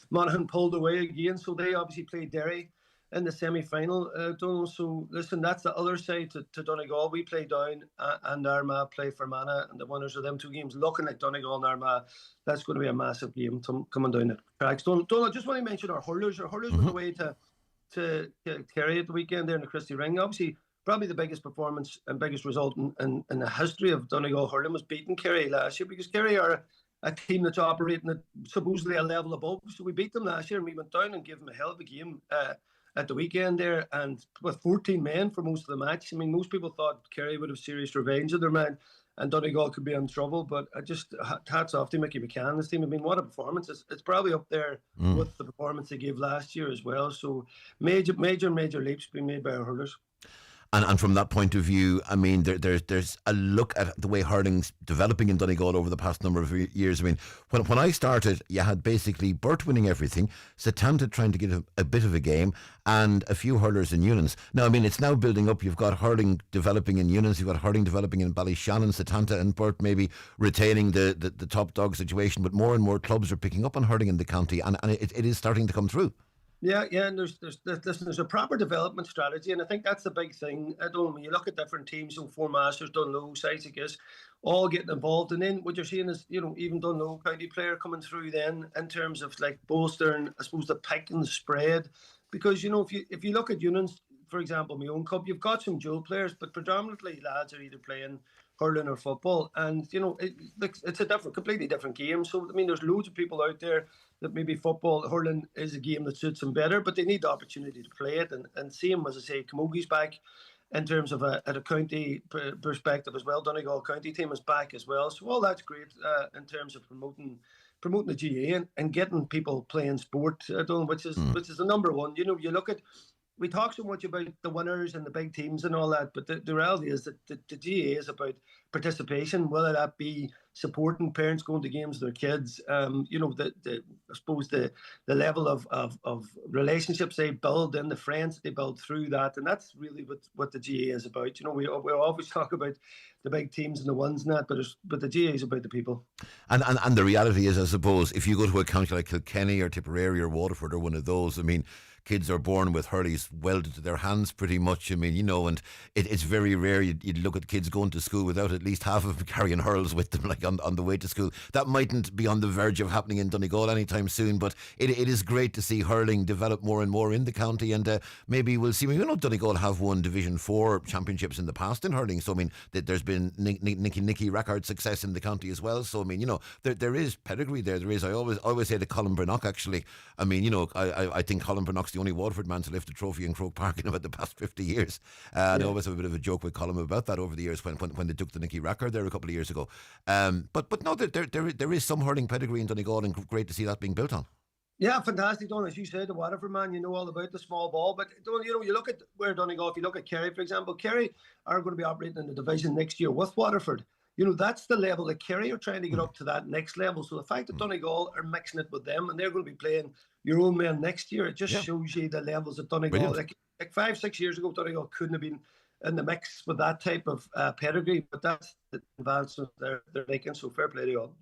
Speaker 20: Monaghan pulled away again. So they obviously played Derry in the semi-final, Donald. So listen, that's the other side to Donegal. We play down and Armagh play Fermanagh, and the winners of them two games looking like Donegal and Armagh. That's going to be a massive game coming down the tracks. Donald, I just want to mention our hurlers. Our hurlers were away to Kerry at the weekend there in the Christie Ring. Obviously, probably the biggest performance and biggest result in the history of Donegal hurling was beating Kerry last year, because Kerry are a team that's operating at supposedly a level above. So we beat them last year, and we went down and gave them a hell of a game at the weekend there, and with 14 men for most of the match. I mean, most people thought Kerry would have serious revenge in their mind, and Donegal could be in trouble. But I just hats off to Mickey McCann, this team. I mean, what a performance! It's probably up there with the performance they gave last year as well. So major leaps being made by our hurlers.
Speaker 5: And from that point of view, I mean, there's a look at the way hurling's developing in Donegal over the past number of years. I mean, when I started, you had basically Burt winning everything, Setanta trying to get a bit of a game, and a few hurlers in Unions. Now, I mean, it's now building up. You've got hurling developing in Unions, you've got hurling developing in Ballyshannon, Setanta and Burt maybe retaining the top dog situation, but more and more clubs are picking up on hurling in the county, and it is starting to come through.
Speaker 20: Yeah, and there's a proper development strategy, and I think that's the big thing. I don't know, when you look at different teams, so Four Masters, Dunlow, Isaac all getting involved, and then what you're seeing is, even Dunlow county player coming through then in terms of like bolstering, I suppose, the pick and the spread, because if you look at Unions, for example, my own club, you've got some dual players, but predominantly lads are either playing hurling or football, and it's a completely different game. So I mean, there's loads of people out there that maybe hurling is a game that suits them better, but they need the opportunity to play it. And same, as I say, Camogue's back in terms of at a county perspective as well. Donegal county team is back as well, so all that's great in terms of promoting the GA and getting people playing sport, which is the number one. You look at we talk so much about the winners and the big teams and all that, but the reality is that the GAA is about participation, whether that be supporting parents going to games with their kids, I suppose the level of relationships they build and the friends that they build through that, and that's really what the GAA is about. We always talk about the big teams and the ones and that, but the GAA is about the people.
Speaker 5: And the reality is, I suppose, if you go to a county like Kilkenny or Tipperary or Waterford or one of those, I mean, kids are born with hurleys welded to their hands pretty much. I mean, and it's very rare you'd look at kids going to school without at least half of them carrying hurls with them, like on the way to school. That mightn't be on the verge of happening in Donegal anytime soon, but it is great to see hurling develop more and more in the county, and maybe we'll see. Donegal have won Division 4 championships in the past in hurling, so I mean, there's been Nicky record success in the county as well. So I mean, there is pedigree there. There is. I always say to Colin Brannock, actually. I mean, I think Colin Brannock's the only Waterford man to lift a trophy in Croke Park in about the past 50 years. I always have a bit of a joke with Colin about that over the years when they took the Nicky record there a couple of years ago. But no, there is some hurling pedigree in Donegal, and great to see that being built on. Yeah, fantastic, Don. As you said, the Waterford man, you know all about the small ball. But you look at where Donegal, if you look at Kerry, for example, Kerry are going to be operating in the division next year with Waterford. That's the level that Kerry are trying to get up to, that next level. So the fact that Donegal are mixing it with them and they're going to be playing your own men next year, it just shows you the levels that Donegal, like 5-6 years ago, Donegal couldn't have been in the mix with that type of pedigree, but that's the advancement they're making, so fair play to you all.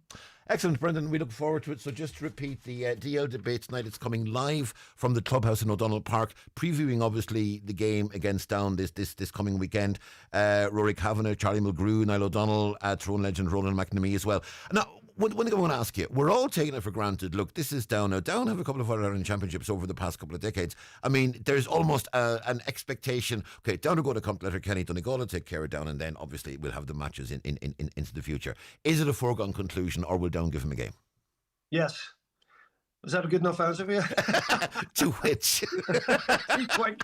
Speaker 5: Excellent, Brendan. We look forward to it. So just to repeat, the DL debate tonight, it's coming live from the clubhouse in O'Donnell Park, previewing obviously the game against Down this coming weekend. Rory Kavanagh, Charlie Mulgrew, Niall O'Donnell, Tyrone legend Roland McNamee as well. Now, one thing I want to ask you, we're all taking it for granted. Look, this is Down. Now, Down have a couple of Ireland championships over the past couple of decades. I mean, there's almost an expectation. Okay, Down will go to Letterkenny, Donegal will take care of Down, and then obviously we'll have the matches into the future. Is it a foregone conclusion, or will Down give him a game? Yes. Is that a good enough answer for you? To which? Too quick.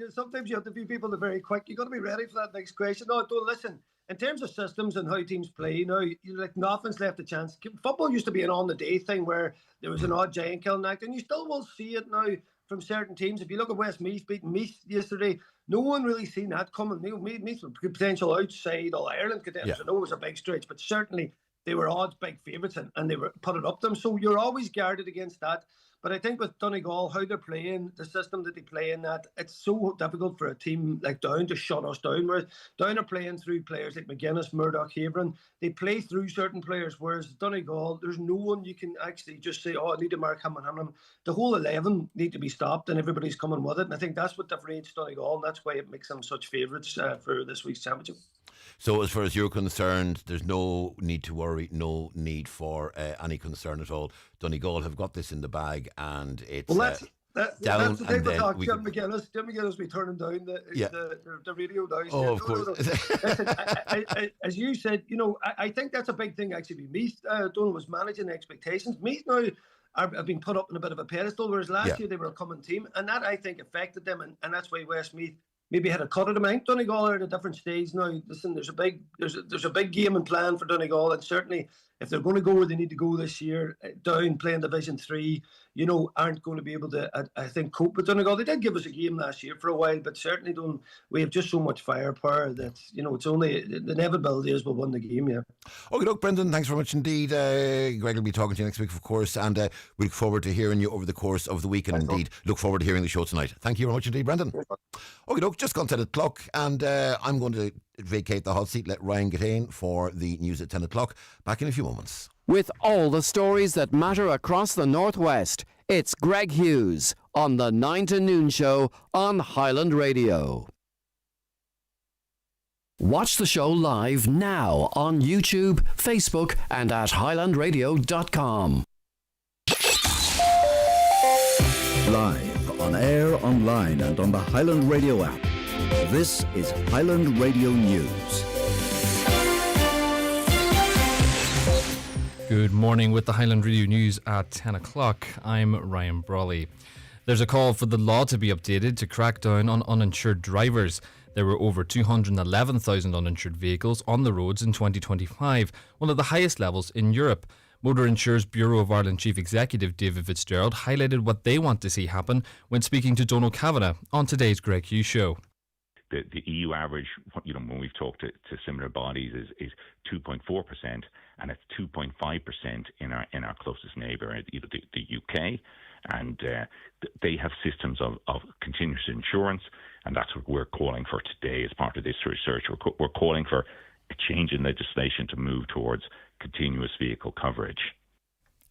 Speaker 5: Sometimes you have to be people that are very quick. You've got to be ready for that next question. No, don't listen. In terms of systems and how teams play, like nothing's left a chance. Football used to be an on-the-day thing where there was an odd giant killing act, and you still will see it now from certain teams. If you look at Westmeath beating Meath yesterday, no one really seen that coming. Meath were potential outside All-Ireland contenders. I know it was a big stretch, but certainly they were odds big favourites and they were put it up them. So you're always guarded against that. But I think with Donegal, how they're playing, the system that they play in, that it's so difficult for a team like Down to shut us down. Whereas Down are playing through players like McGuinness, Murdoch, Haverin. They play through certain players, whereas Donegal, there's no one you can actually just say, I need to mark him and him. The whole 11 need to be stopped and everybody's coming with it. And I think that's what differentiates Donegal, and that's why it makes them such favourites for this week's championship. So as far as you're concerned, there's no need to worry, no need for any concern at all. Donegal have got this in the bag, and it's down. That's the type of talk. Jim McGuinness be turning down the radio now.
Speaker 20: Oh, of course. Listen, as you said, I think that's a big thing actually. Meath, Donald was managing expectations. Meath now have been put up on a bit of a pedestal, whereas last year they were a common team, and that I think affected them, and that's why Westmeath maybe had a cut at them. I think Donegal are at a different stage now. Listen, there's a big game and plan for Donegal, and certainly if they're going to go where they need to go this year, Down playing Division 3, aren't going to be able to, I think, cope with Donegal. They did give us a game last year for a while, but certainly we have just so much firepower that, it's only, the inevitability is we'll win the game, Okay, look, Brendan, thanks very much indeed. Greg will be talking to you next week, of course, and we look forward to hearing you over the course of the week, and indeed look forward to hearing the show tonight. Thank you very much indeed, Brendan. Okay, look, just gone 10 o'clock, and I'm going to vacate the hot seat, let Ryan get in for the news at 10 o'clock. Back in a few moments.
Speaker 21: With all the stories that matter across the Northwest, it's Greg Hughes on the 9 to Noon Show on Highland Radio. Watch the show live now on YouTube, Facebook and at highlandradio.com.
Speaker 22: Live, on air, online and on the Highland Radio app. This is Highland Radio News.
Speaker 23: Good morning with the Highland Radio News at 10 o'clock. I'm Ryan Brawley. There's a call for the law to be updated to crack down on uninsured drivers. There were over 211,000 uninsured vehicles on the roads in 2025, one of the highest levels in Europe. Motor Insurers Bureau of Ireland Chief Executive David Fitzgerald highlighted what they want to see happen when speaking to Donald Kavanagh on today's Greg Hughes Show.
Speaker 6: The EU average, when we've talked to similar bodies, is 2.4%, and it's 2.5% in our closest neighbour, the UK, and they have systems of continuous insurance, and that's what we're calling for today as part of this research. We're calling for a change in legislation to move towards continuous vehicle coverage.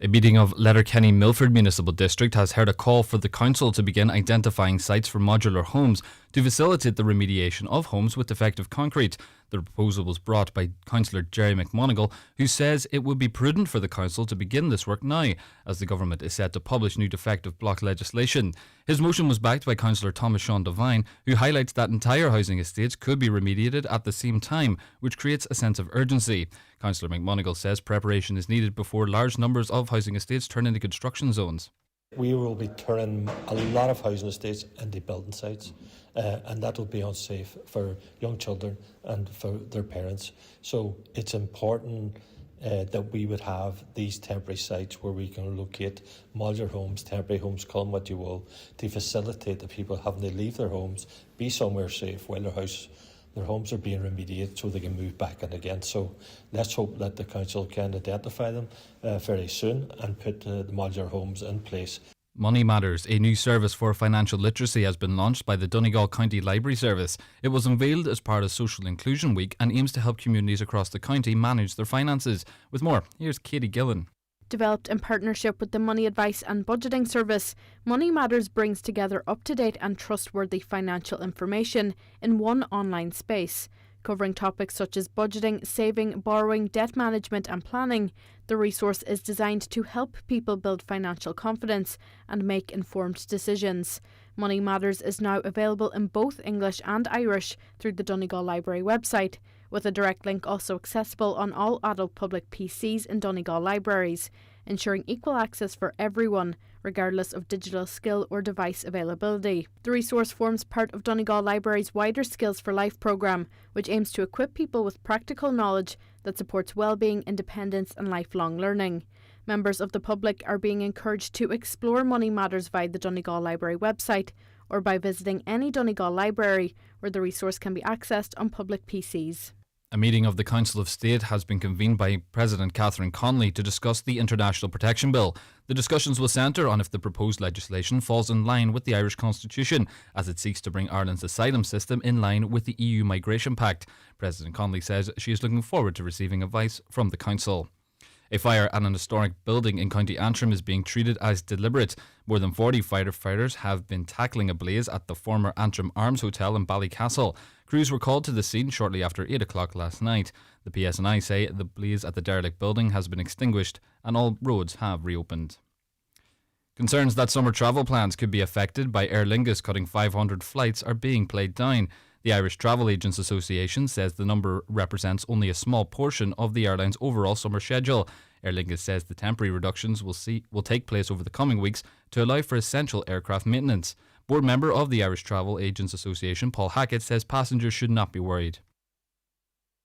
Speaker 23: A meeting of Letterkenny Milford Municipal District has heard a call for the council to begin identifying sites for modular homes to facilitate the remediation of homes with defective concrete. The proposal was brought by Councillor Jerry McMonigal, who says it would be prudent for the council to begin this work now, as the government is set to publish new defective block legislation. His motion was backed by Councillor Thomas Sean Devine, who highlights that entire housing estates could be remediated at the same time, which creates a sense of urgency. Councillor McMonigal says preparation is needed before large numbers of housing estates turn into construction zones.
Speaker 1: We will be turning a lot of housing estates into building sites, and that will be unsafe for young children and for their parents. So it's important that we would have these temporary sites where we can locate modular homes, temporary homes, call them what you will, to facilitate the people having to leave their homes, be somewhere safe while their homes are being remediated so they can move back in again. So let's hope that the council can identify them very soon and put the modular homes in place.
Speaker 23: Money Matters, a new service for financial literacy, has been launched by the Donegal County Library Service. It was unveiled as part of Social Inclusion Week and aims to help communities across the county manage their finances. With more, here's Katie Gillen.
Speaker 2: Developed in partnership with the Money Advice and Budgeting Service, Money Matters brings together up-to-date and trustworthy financial information in one online space. Covering topics such as budgeting, saving, borrowing, debt management and planning, the resource is designed to help people build financial confidence and make informed decisions. Money Matters is now available in both English and Irish through the Donegal Library website, with a direct link also accessible on all adult public PCs in Donegal libraries, ensuring equal access for everyone, regardless of digital skill or device availability. The resource forms part of Donegal Library's wider Skills for Life programme, which aims to equip people with practical knowledge that supports well-being, independence and lifelong learning. Members of the public are being encouraged to explore Money Matters via the Donegal Library website or by visiting any Donegal library where the resource can be accessed on public PCs.
Speaker 23: A meeting of the Council of State has been convened by President Catherine Connolly to discuss the International Protection Bill. The discussions will centre on if the proposed legislation falls in line with the Irish Constitution, as it seeks to bring Ireland's asylum system in line with the EU Migration Pact. President Connolly says she is looking forward to receiving advice from the Council. A fire at an historic building in County Antrim is being treated as deliberate. More than 40 firefighters have been tackling a blaze at the former Antrim Arms Hotel in Ballycastle. Crews were called to the scene shortly after 8 o'clock last night. The PSNI say the blaze at the derelict building has been extinguished and all roads have reopened. Concerns that summer travel plans could be affected by Aer Lingus cutting 500 flights are being played down. The Irish Travel Agents Association says the number represents only a small portion of the airline's overall summer schedule. Aer Lingus says the temporary reductions will take place over the coming weeks to allow for essential aircraft maintenance. Board member of the Irish Travel Agents Association, Paul Hackett, says passengers should not be worried.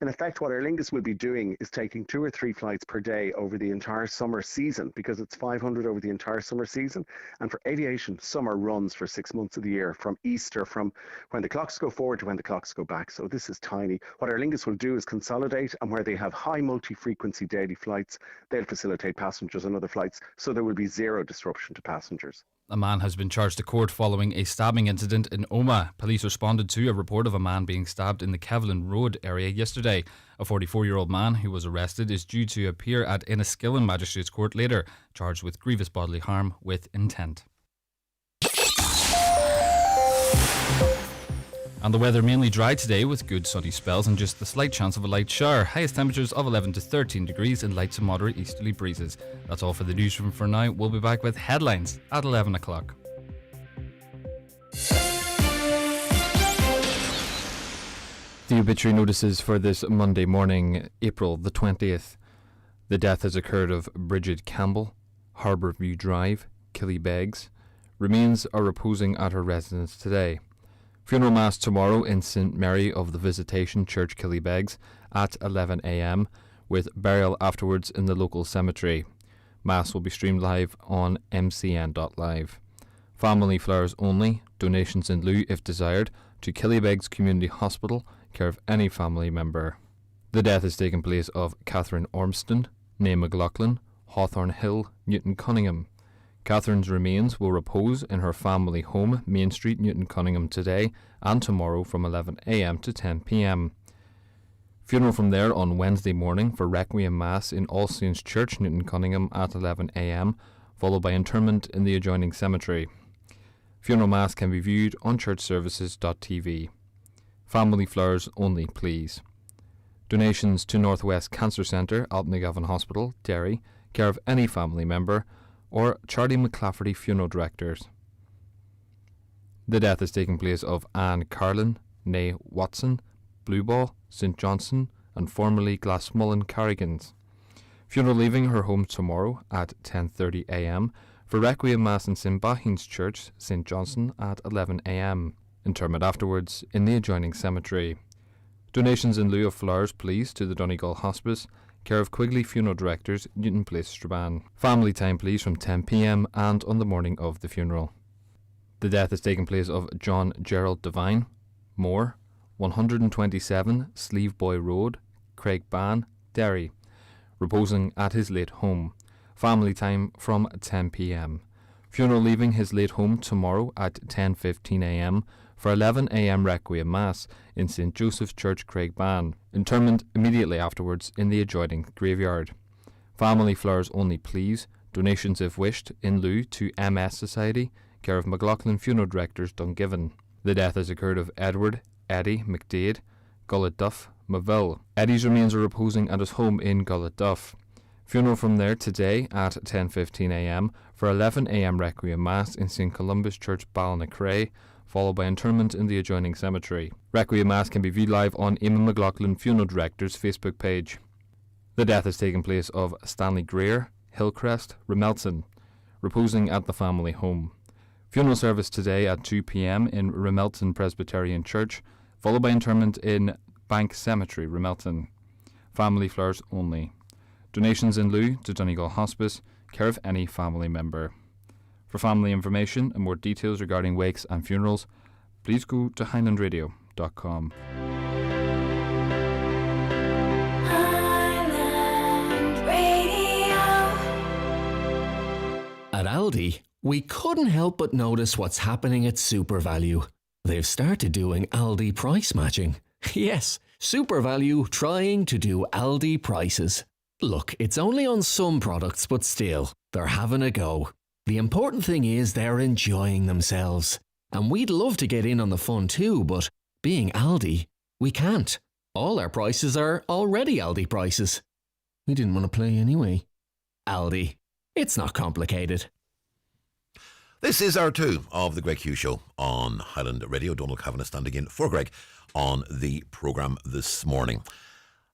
Speaker 4: In effect, what Aer Lingus will be doing is taking 2 or 3 flights per day over the entire summer season, because it's 500 over the entire summer season. And for aviation, summer runs for 6 months of the year, from Easter, from when the clocks go forward to when the clocks go back. So this is tiny. What Aer Lingus will do is consolidate, and where they have high multi-frequency daily flights, they'll facilitate passengers on other flights, so there will be zero disruption to passengers.
Speaker 23: A man has been charged to court following a stabbing incident in Omagh. Police responded to a report of a man being stabbed in the Kevlin Road area yesterday. A 44-year-old man who was arrested is due to appear at Enniskillen Magistrates Court later, charged with grievous bodily harm with intent. And the weather mainly dry today with good sunny spells and just the slight chance of a light shower. Highest temperatures of 11 to 13 degrees and light to moderate easterly breezes. That's all for the newsroom for now. We'll be back with headlines at 11 o'clock. The obituary notices for this Monday morning, April the 20th. The death has occurred of Bridget Campbell, Harbourview Drive, Killybegs. Remains are reposing at her residence today. Funeral Mass tomorrow in St Mary of the Visitation Church, Killybegs, at 11 a.m, with burial afterwards in the local cemetery. Mass will be streamed live on mcn.live. Family flowers only, donations in lieu if desired, to Killybegs Community Hospital, care of any family member. The death has taken place of Catherine Ormston, née McLaughlin, Hawthorne Hill, Newton Cunningham. Catherine's remains will repose in her family home, Main Street, Newton Cunningham, today and tomorrow from 11 a.m. to 10 p.m. Funeral from there on Wednesday morning for Requiem Mass in All Saints Church, Newton Cunningham at 11 a.m, followed by interment in the adjoining cemetery. Funeral Mass can be viewed on churchservices.tv. Family flowers only, please. Donations to Northwest Cancer Centre, Altnagovan Hospital, Derry, care of any family member, or Charlie McClafferty Funeral Directors. The death has taken place of Anne Carlin, née Watson, Blueball, St Johnson, and formerly Glassmullen Carrigans. Funeral leaving her home tomorrow at 10:30 a.m. for Requiem Mass in St Bahin's Church, St Johnson at 11 a.m. Interment afterwards in the adjoining cemetery. Donations in lieu of flowers, please, to the Donegal Hospice, care of Quigley Funeral Directors, Newton Place, Strabane. Family time, please, from 10 p.m. and on the morning of the funeral. The death has taken place of John Gerald Devine, Moore, 127 Sleeveboy Road, Craigban, Derry, reposing at his late home. Family time from 10 p.m. Funeral leaving his late home tomorrow at 10:15 a.m. for 11 a.m. Requiem Mass in St Joseph's Church, Craigban. Interment immediately afterwards in the adjoining graveyard. Family flowers only, please. Donations if wished in lieu to MS Society, care of McLaughlin Funeral Directors, Dungiven. The death has occurred of Edward Eddie McDade, Gullet Duff, Maville. Eddie's remains are reposing at his home in Gullet Duff. Funeral from there today at 10:15 a.m. for 11 a.m. Requiem Mass in St Columbus Church, Ballynacray, followed by interment in the adjoining cemetery. Requiem Mass can be viewed live on Eamon McLaughlin Funeral Director's Facebook page. The death has taken place of Stanley Greer, Hillcrest, Remelton, reposing at the family home. Funeral service today at 2 p.m. in Remelton Presbyterian Church, followed by interment in Bank Cemetery, Remelton. Family flowers only. Donations in lieu to Donegal Hospice, care of any family member. For family information and more details regarding wakes and funerals, please go to highlandradio.com.
Speaker 9: At Aldi, we couldn't help but notice what's happening at SuperValue. They've started doing Aldi price matching. Yes, SuperValue trying to do Aldi prices. Look, it's only on some products, but still, they're having a go. The important thing is they're enjoying themselves. And we'd love to get in on the fun too, but being Aldi, we can't. All our prices are already Aldi prices. We didn't want to play anyway. Aldi. It's not complicated.
Speaker 5: This is hour 2 of the Greg Hughes Show on Highland Radio. Donald Kavanagh standing in for Greg on the programme this morning.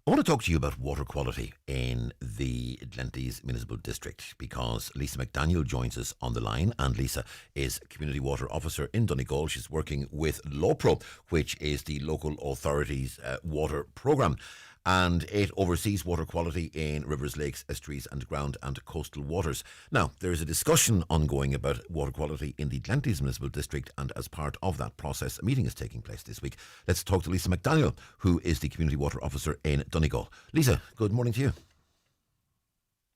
Speaker 5: I want to talk to you about water quality in the Glenties Municipal District because Lisa McDaniel joins us on the line, and Lisa is Community Water Officer in Donegal. She's working with LawPro, which is the local authority's water programme, and it oversees water quality in rivers, lakes, estuaries and ground and coastal waters. Now, there is a discussion ongoing about water quality in the Glenties Municipal District, and as part of that process, a meeting is taking place this week. Let's talk to Lisa McDaniel, who is the Community Water Officer in Donegal. Lisa, good morning to you.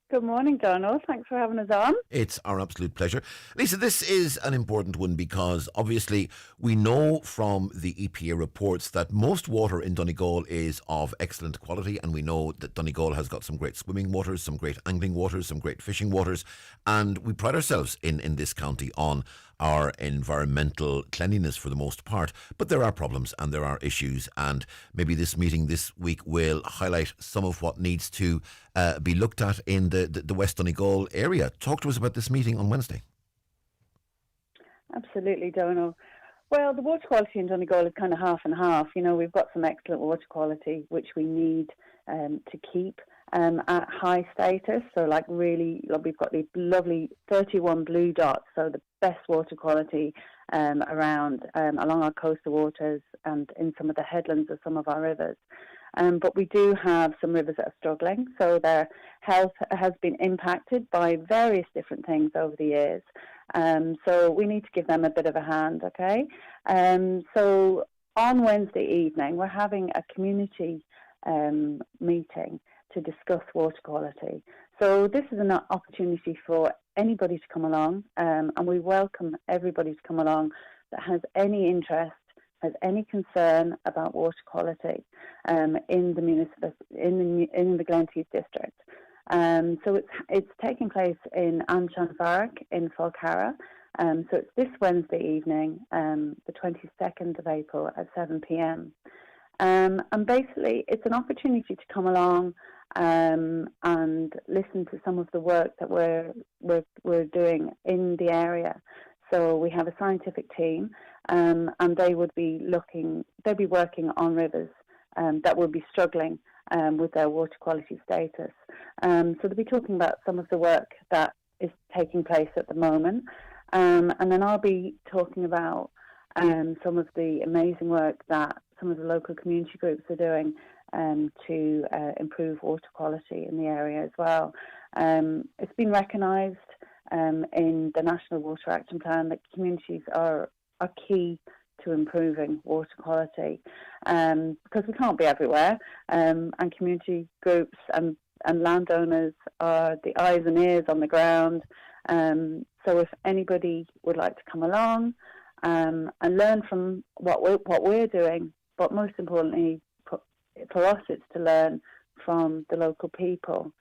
Speaker 10: Good morning, Donald. Thanks for having us on.
Speaker 5: It's our absolute pleasure. Lisa, this is an important one because obviously we know from the EPA reports that most water in Donegal is of excellent quality, and we know that Donegal has got some great swimming waters, some great angling waters, some great fishing waters, and we pride ourselves in this county on our environmental cleanliness for the most part. But there are problems and there are issues, and maybe this meeting this week will highlight some of what needs to be looked at in the West Donegal area. Talk to us about this meeting on Wednesday.
Speaker 10: Absolutely, Donald. Well, the water quality in Donegal is kind of half and half. You know, we've got some excellent water quality which we need to keep at high status. So we've got these lovely 31 blue dots, so the best water quality around along our coastal waters and in some of the headlands of some of our rivers. but we do have some rivers that are struggling, so their health has been impacted by various different things over the years. So we need to give them a bit of a hand, okay? So on Wednesday evening, we're having a community meeting to discuss water quality. So this is an opportunity for anybody to come along, and we welcome everybody to come along that has any interest, has any concern about water quality in the Glentees district. So it's taking place in Anshan in Falcarra. So it's this Wednesday evening, the 22nd of April at 7 p.m. And basically, it's an opportunity to come along and listen to some of the work that we're doing in the area. So we have a scientific team, and they'll be working on rivers that will be struggling with their water quality status. So they'll be talking about some of the work that is taking place at the moment, and then I'll be talking about some of the amazing work that some of the local community groups are doing to improve water quality in the area as well. It's been recognised in the National Water Action Plan that communities are key to improving water quality, because we can't be everywhere, and community groups and landowners are the eyes and ears on the ground. So if anybody would like to come along and learn from what we're doing, but most importantly for us it's to learn from the local people.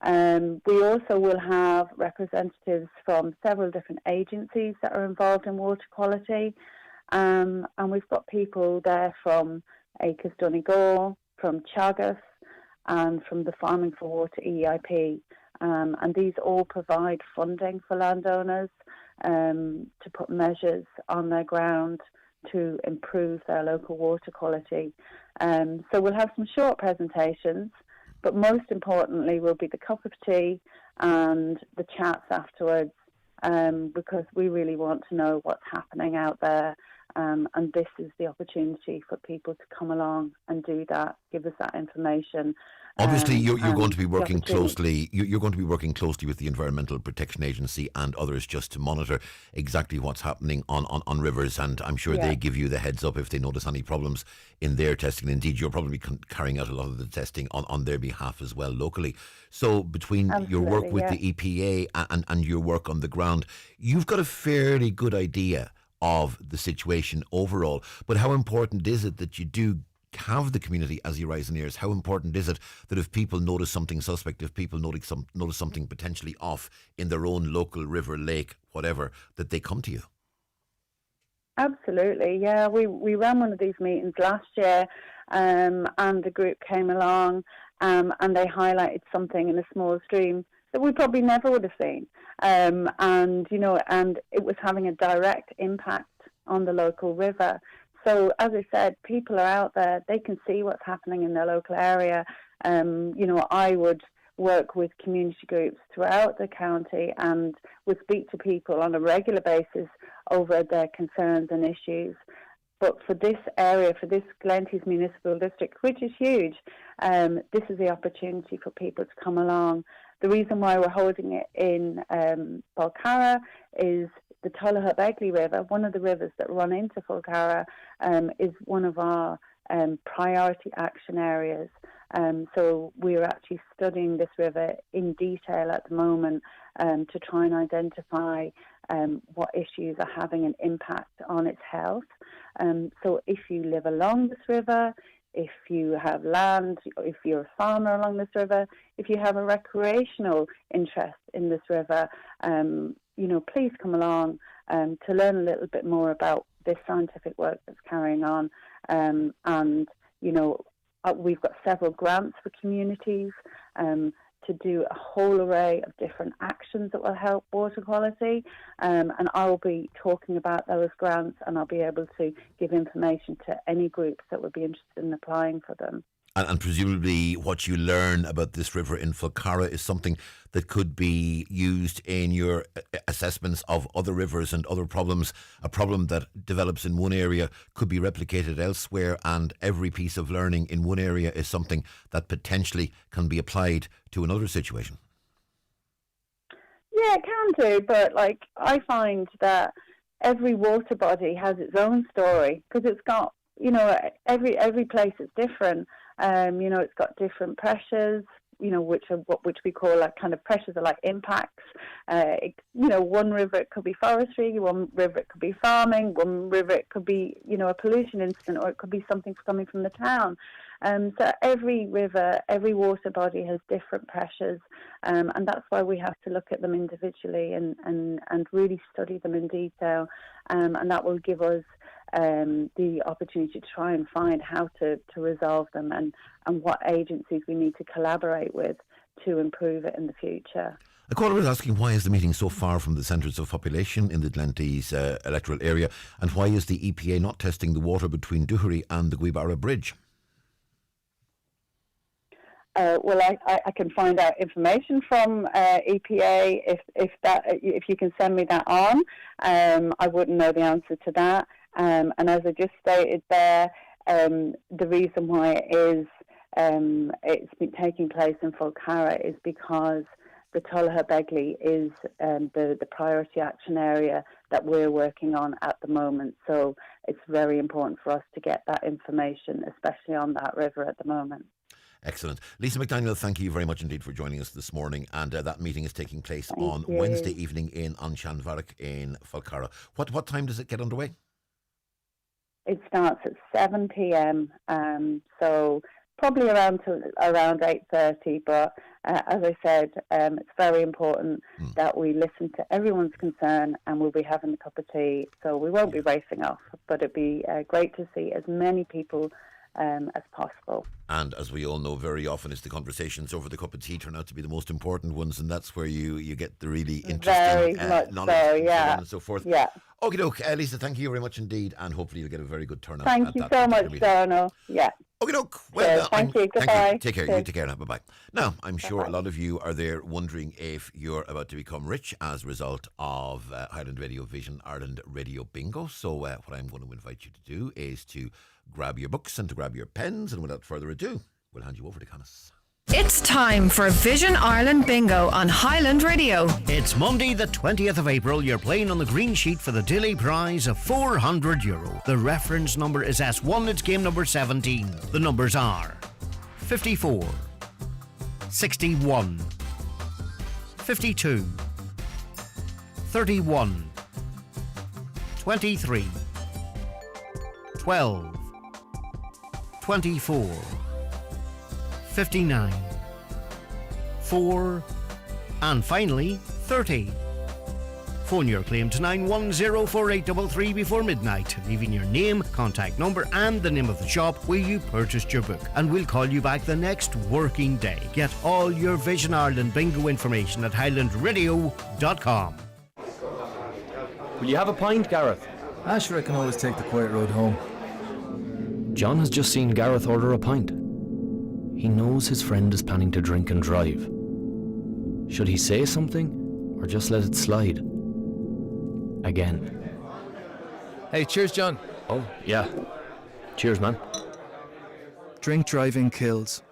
Speaker 10: We also will have representatives from several different agencies that are involved in water quality, and we've got people there from Acres Donegal, from Chagas, and from the Farming for Water EIP, and these all provide funding for landowners to put measures on their ground to improve their local water quality. So we'll have some short presentations, but most importantly will be the cup of tea and the chats afterwards, because we really want to know what's happening out there, and this is the opportunity for people to come along and do that, give us that information.
Speaker 5: Obviously, you're going to be working closely. You're going to be working closely with the Environmental Protection Agency and others just to monitor exactly what's happening on rivers, and I'm sure they give you the heads up if they notice any problems in their testing. Indeed, you're probably carrying out a lot of the testing on their behalf as well locally. So between your work with the EPA and your work on the ground, you've got a fairly good idea of the situation overall. But how important is it that you do have the community as your eyes and ears? How important is it that if people notice something suspect, if people notice something potentially off in their own local river, lake, whatever, that they come to you?
Speaker 10: Absolutely, yeah. We ran one of these meetings last year, and the group came along and they highlighted something in a small stream that we probably never would have seen. And it was having a direct impact on the local river. So, as I said, people are out there, they can see what's happening in their local area. I would work with community groups throughout the county and would speak to people on a regular basis over their concerns and issues. But for this area, for this Glentees Municipal District, which is huge, this is the opportunity for people to come along. The reason why we're holding it in Falcarra is the Tullahup Egley River, one of the rivers that run into Falcarra, is one of our priority action areas. So we're actually studying this river in detail at the moment to try and identify what issues are having an impact on its health. So if you live along this river, if you have land, if you're a farmer along this river, if you have a recreational interest in this river, please come along to learn a little bit more about this scientific work that's carrying on. We've got several grants for communities to do a whole array of different actions that will help water quality. And I'll be talking about those grants, and I'll be able to give information to any groups that would be interested in applying for them.
Speaker 5: And presumably what you learn about this river in Falcarra is something that could be used in your assessments of other rivers and other problems. A problem that develops in one area could be replicated elsewhere, and every piece of learning in one area is something that potentially can be applied to another situation.
Speaker 10: Yeah, it can do, but like I find that every water body has its own story, because it's got, you know, every place is different. You know, it's got different pressures, you know, which we call like kind of pressures are like impacts. You know, one river it could be forestry, one river it could be farming, one river it could be, you know, a pollution incident, or it could be something coming from the town. So every river, every water body has different pressures, and that's why we have to look at them individually and really study them in detail, and that will give us the opportunity to try and find how to resolve them and what agencies we need to collaborate with to improve it in the future.
Speaker 5: A caller was asking, why is the meeting so far from the centres of population in the Glentees electoral area, and why is the EPA not testing the water between Duherry and the Guibara Bridge?
Speaker 10: Well, I can find out information from EPA if you can send me that on. I wouldn't know the answer to that. And as I just stated there, the reason why it's been taking place in Falcarra is because the Tullaher Begley is the priority action area that we're working on at the moment. So it's very important for us to get that information, especially on that river at the moment.
Speaker 5: Excellent. Lisa McDaniel, thank you very much indeed for joining us this morning. And that meeting is taking place on Wednesday evening in Anshanvarach in Falcarra. What time does it get underway?
Speaker 10: It starts at 7 p.m. So probably around 8:30. But as I said, it's very important that we listen to everyone's concern, and we'll be having a cup of tea. So we won't be racing off, but it'd be great to see as many people as possible.
Speaker 5: And as we all know, very often it's the conversations over the cup of tea turn out to be the most important ones, and that's where you get the really interesting knowledge and so forth.
Speaker 10: Yeah.
Speaker 5: Okie doke, Lisa, thank you very much indeed, and hopefully you'll get a very good turnout.
Speaker 10: Thank you so much, Donald. Yeah.
Speaker 5: Okie doke. Well,
Speaker 10: thank you. Goodbye.
Speaker 5: Take care. You take care now. Bye bye. Now, I'm sure a lot of you are there wondering if you're about to become rich as a result of Highland Radio Vision Ireland Radio Bingo. So, what I'm going to invite you to do is to grab your books and to grab your pens, and without further ado, we'll hand you over to Canis.
Speaker 11: It's time for Vision Ireland Bingo on Highland Radio.
Speaker 3: It's Monday the 20th of April. You're playing on the green sheet for the daily prize of €400. The reference number is S1. It's game number 17. The numbers are 54, 61, 52, 31, 23, 12, 24, 59, 4, and finally 30. Phone your claim to 9104833 before midnight, leaving your name, contact number and the name of the shop where you purchased your book, and we'll call you back the next working day. Get all your Vision Ireland bingo information at highlandradio.com.
Speaker 12: Will you have a pint, Gareth?
Speaker 13: Sure, I can always take the quiet road home.
Speaker 12: John has just seen Gareth order a pint. He knows his friend is planning to drink and drive. Should he say something or just let it slide? Again.
Speaker 13: Hey, cheers, John.
Speaker 12: Oh, yeah. Cheers, man.
Speaker 13: Drink driving kills.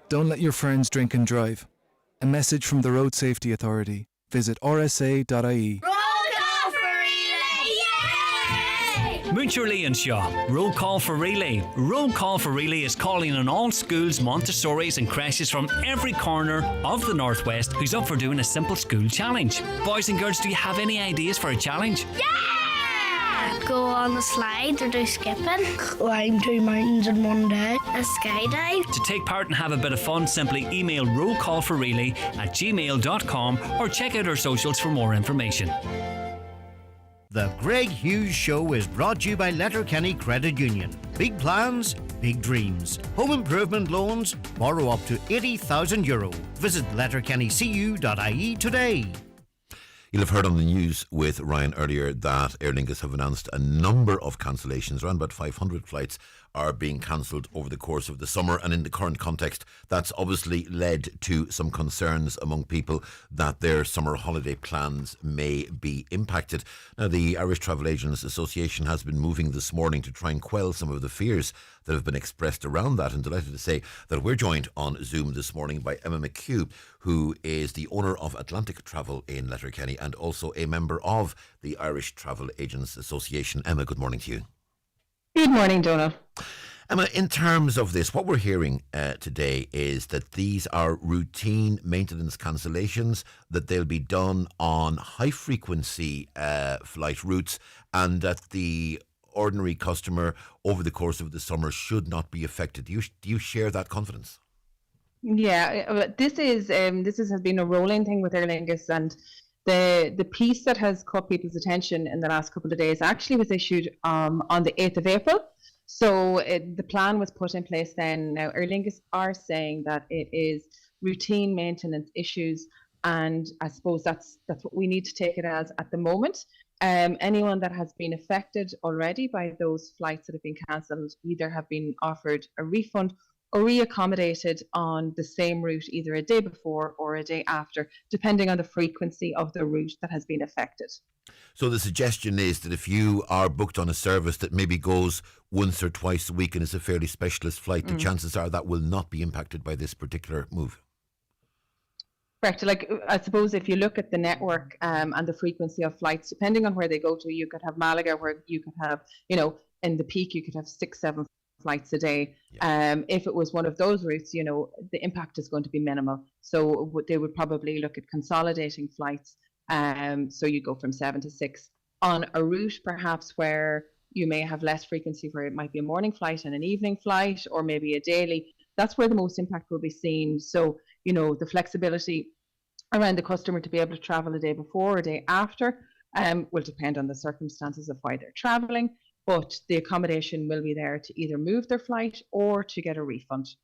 Speaker 13: Don't let your friends drink and drive. A message from the Road Safety Authority. Visit rsa.ie.
Speaker 14: Muncher Lee and Shaw. Roll call for relay. Roll call for relay is calling on all schools, Montessori's and creches from every corner of the Northwest who's up for doing a simple school challenge. Boys and girls, do you have any ideas for a challenge?
Speaker 24: Yeah! Go on the slide or do skipping. Climb 2 mountains in one day. A skydive.
Speaker 14: To take part and have a bit of fun, simply email rollcallforrelay@gmail.com or check out our socials for more information.
Speaker 3: The Greg Hughes Show is brought to you by Letterkenny Credit Union. Big plans, big dreams. Home improvement loans, borrow up to €80,000. Visit letterkennycu.ie today.
Speaker 5: You'll have heard on the news with Ryan earlier that Aer Lingus have announced a number of cancellations. Around about 500 flights are being cancelled over the course of the summer, and in the current context that's obviously led to some concerns among people that their summer holiday plans may be impacted. Now, the Irish Travel Agents Association has been moving this morning to try and quell some of the fears that have been expressed around that, and delighted to say that we're joined on Zoom this morning by Emma McHugh, who is the owner of Atlantic Travel in Letterkenny and also a member of the Irish Travel Agents Association. Emma, good morning to you.
Speaker 7: Good morning, Donald.
Speaker 5: Emma, in terms of this, what we're hearing today is that these are routine maintenance cancellations, that they'll be done on high-frequency flight routes, and that the ordinary customer over the course of the summer should not be affected. Do you share that confidence?
Speaker 7: Yeah, this has been a rolling thing with Aer Lingus, and the piece that has caught people's attention in the last couple of days actually was issued on the 8th of April. So the plan was put in place then. Now, Aer Lingus are saying that it is routine maintenance issues, and I suppose that's what we need to take it as at the moment. Anyone that has been affected already by those flights that have been cancelled either have been offered a refund or reaccommodated on the same route either a day before or a day after, depending on the frequency of the route that has been affected.
Speaker 5: So the suggestion is that if you are booked on a service that maybe goes once or twice a week and is a fairly specialist flight, the chances are that will not be impacted by this particular move.
Speaker 7: Correct. Like, I suppose if you look at the network and the frequency of flights, depending on where they go to, you could have Malaga where you could have, in the peak, you could have 6-7 flights a day. Yeah. If it was one of those routes, the impact is going to be minimal. So they would probably look at consolidating flights. So you go from 7 to 6 on a route perhaps where you may have less frequency, where it might be a morning flight and an evening flight, or maybe a daily. That's where the most impact will be seen. So, the flexibility around the customer to be able to travel a day before or a day after will depend on the circumstances of why they're traveling, but the accommodation will be there to either move their flight or to get a refund.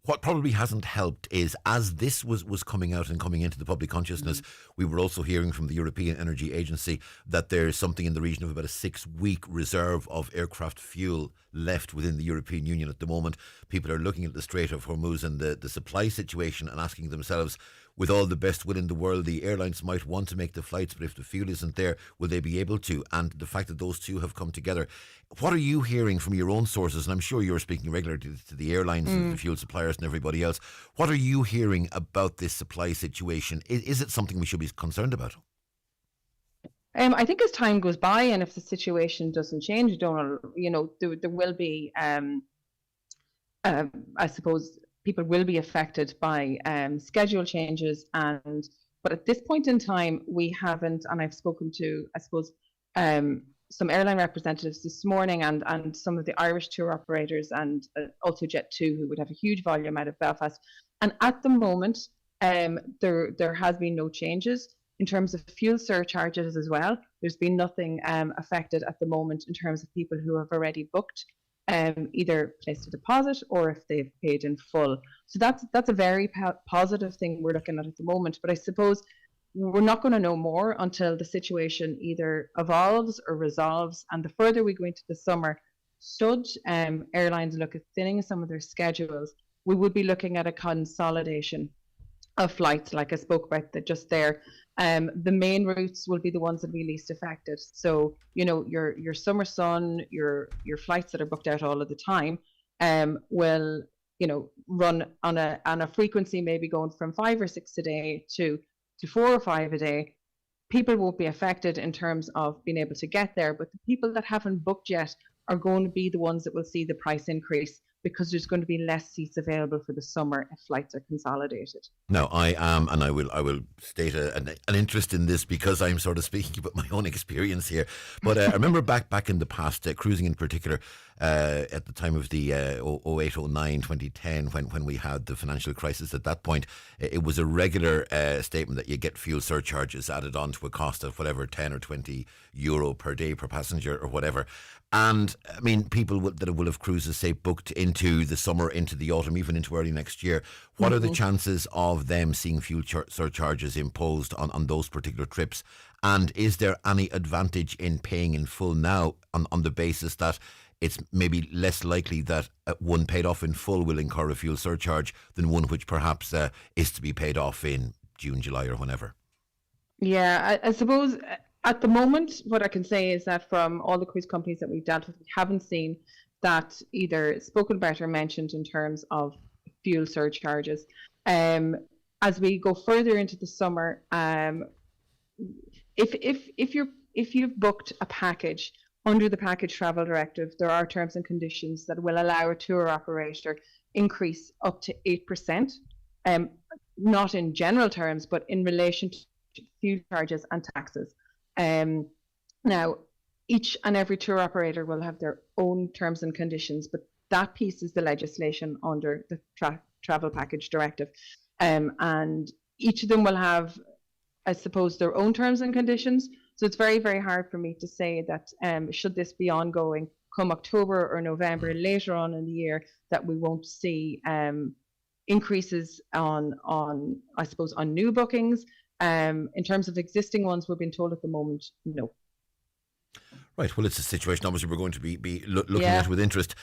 Speaker 5: What probably hasn't helped is, as this was coming out and coming into the public consciousness, we were also hearing from the European Energy Agency that there's something in the region of about a 6-week reserve of aircraft fuel left within the European Union at the moment. People are looking at the Strait of Hormuz and the supply situation and asking themselves, with all the best will in the world, the airlines might want to make the flights, but if the fuel isn't there, will they be able to? And the fact that those two have come together. What are you hearing from your own sources? And I'm sure you're speaking regularly to the airlines and the fuel suppliers and everybody else. What are you hearing about this supply situation? Is it something we should be concerned about?
Speaker 7: I think as time goes by, and if the situation doesn't change, Donald, there will be, I suppose, people will be affected by schedule changes, but at this point in time, we haven't, and I've spoken to, I suppose, some airline representatives this morning and some of the Irish tour operators and also Jet2, who would have a huge volume out of Belfast. And at the moment, there has been no changes. In terms of fuel surcharges as well, there's been nothing affected at the moment in terms of people who have already booked, either placed a deposit or if they've paid in full. So that's a very positive thing we're looking at the moment. But I suppose we're not going to know more until the situation either evolves or resolves. And the further we go into the summer, should airlines look at thinning some of their schedules, we would be looking at a consolidation of flights, like I spoke about just there. The main routes will be the ones that will be least affected. So, your summer sun, your flights that are booked out all of the time, will, run on a frequency maybe going from 5 or 6 a day to 4 or 5 a day. People won't be affected in terms of being able to get there, but the people that haven't booked yet are going to be the ones that will see the price increase, because there's going to be less seats available for the summer if flights are consolidated.
Speaker 5: Now, I am, and I will state an interest in this because I'm sort of speaking about my own experience here. But I remember back in the past, cruising in particular, at the time of the 08, 09, 2010, when we had the financial crisis at that point, it was a regular statement that you get fuel surcharges added on to a cost of whatever, 10 or 20 euro per day per passenger or whatever. And I mean, people that will have cruises, say, booked into the summer, into the autumn, even into early next year. What are the chances of them seeing fuel surcharges imposed on those particular trips? And is there any advantage in paying in full now on the basis that it's maybe less likely that one paid off in full will incur a fuel surcharge than one which perhaps is to be paid off in June, July or whenever?
Speaker 7: Yeah, I suppose at the moment, what I can say is that from all the cruise companies that we've dealt with, we haven't seen that either spoken about or mentioned in terms of fuel surcharges. As we go further into the summer, if you've booked a package under the Package Travel Directive, there are terms and conditions that will allow a tour operator increase up to 8%. Not in general terms, but in relation to fuel charges and taxes. Now, each and every tour operator will have their own terms and conditions, but that piece is the legislation under the Travel Package Directive. And each of them will have, I suppose, their own terms and conditions. So it's very, very hard for me to say that should this be ongoing come October or November later on in the year, that we won't see increases on I suppose, on new bookings. In terms of existing ones, we're being told at the moment, no.
Speaker 5: Right. Well, it's a situation obviously we're going to be looking at with interest.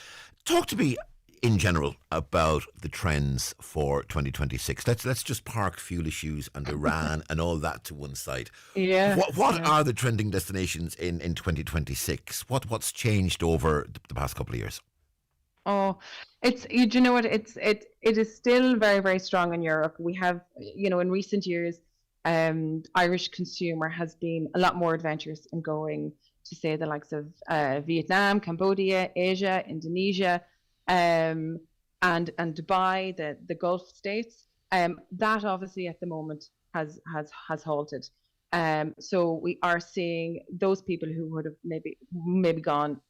Speaker 5: Talk to me in general about the trends for 2026. Let's just park fuel issues and Iran and all that to one side.
Speaker 7: Yeah.
Speaker 5: What are the trending destinations in 2026? What's changed over the past couple of years?
Speaker 7: Oh, you know what? It is still very, very strong in Europe. We have, in recent years, Irish consumer has been a lot more adventurous in going to, say, the likes of Vietnam, Cambodia, Asia, Indonesia, and Dubai, the Gulf states. That obviously at the moment has halted. So we are seeing those people who would have maybe gone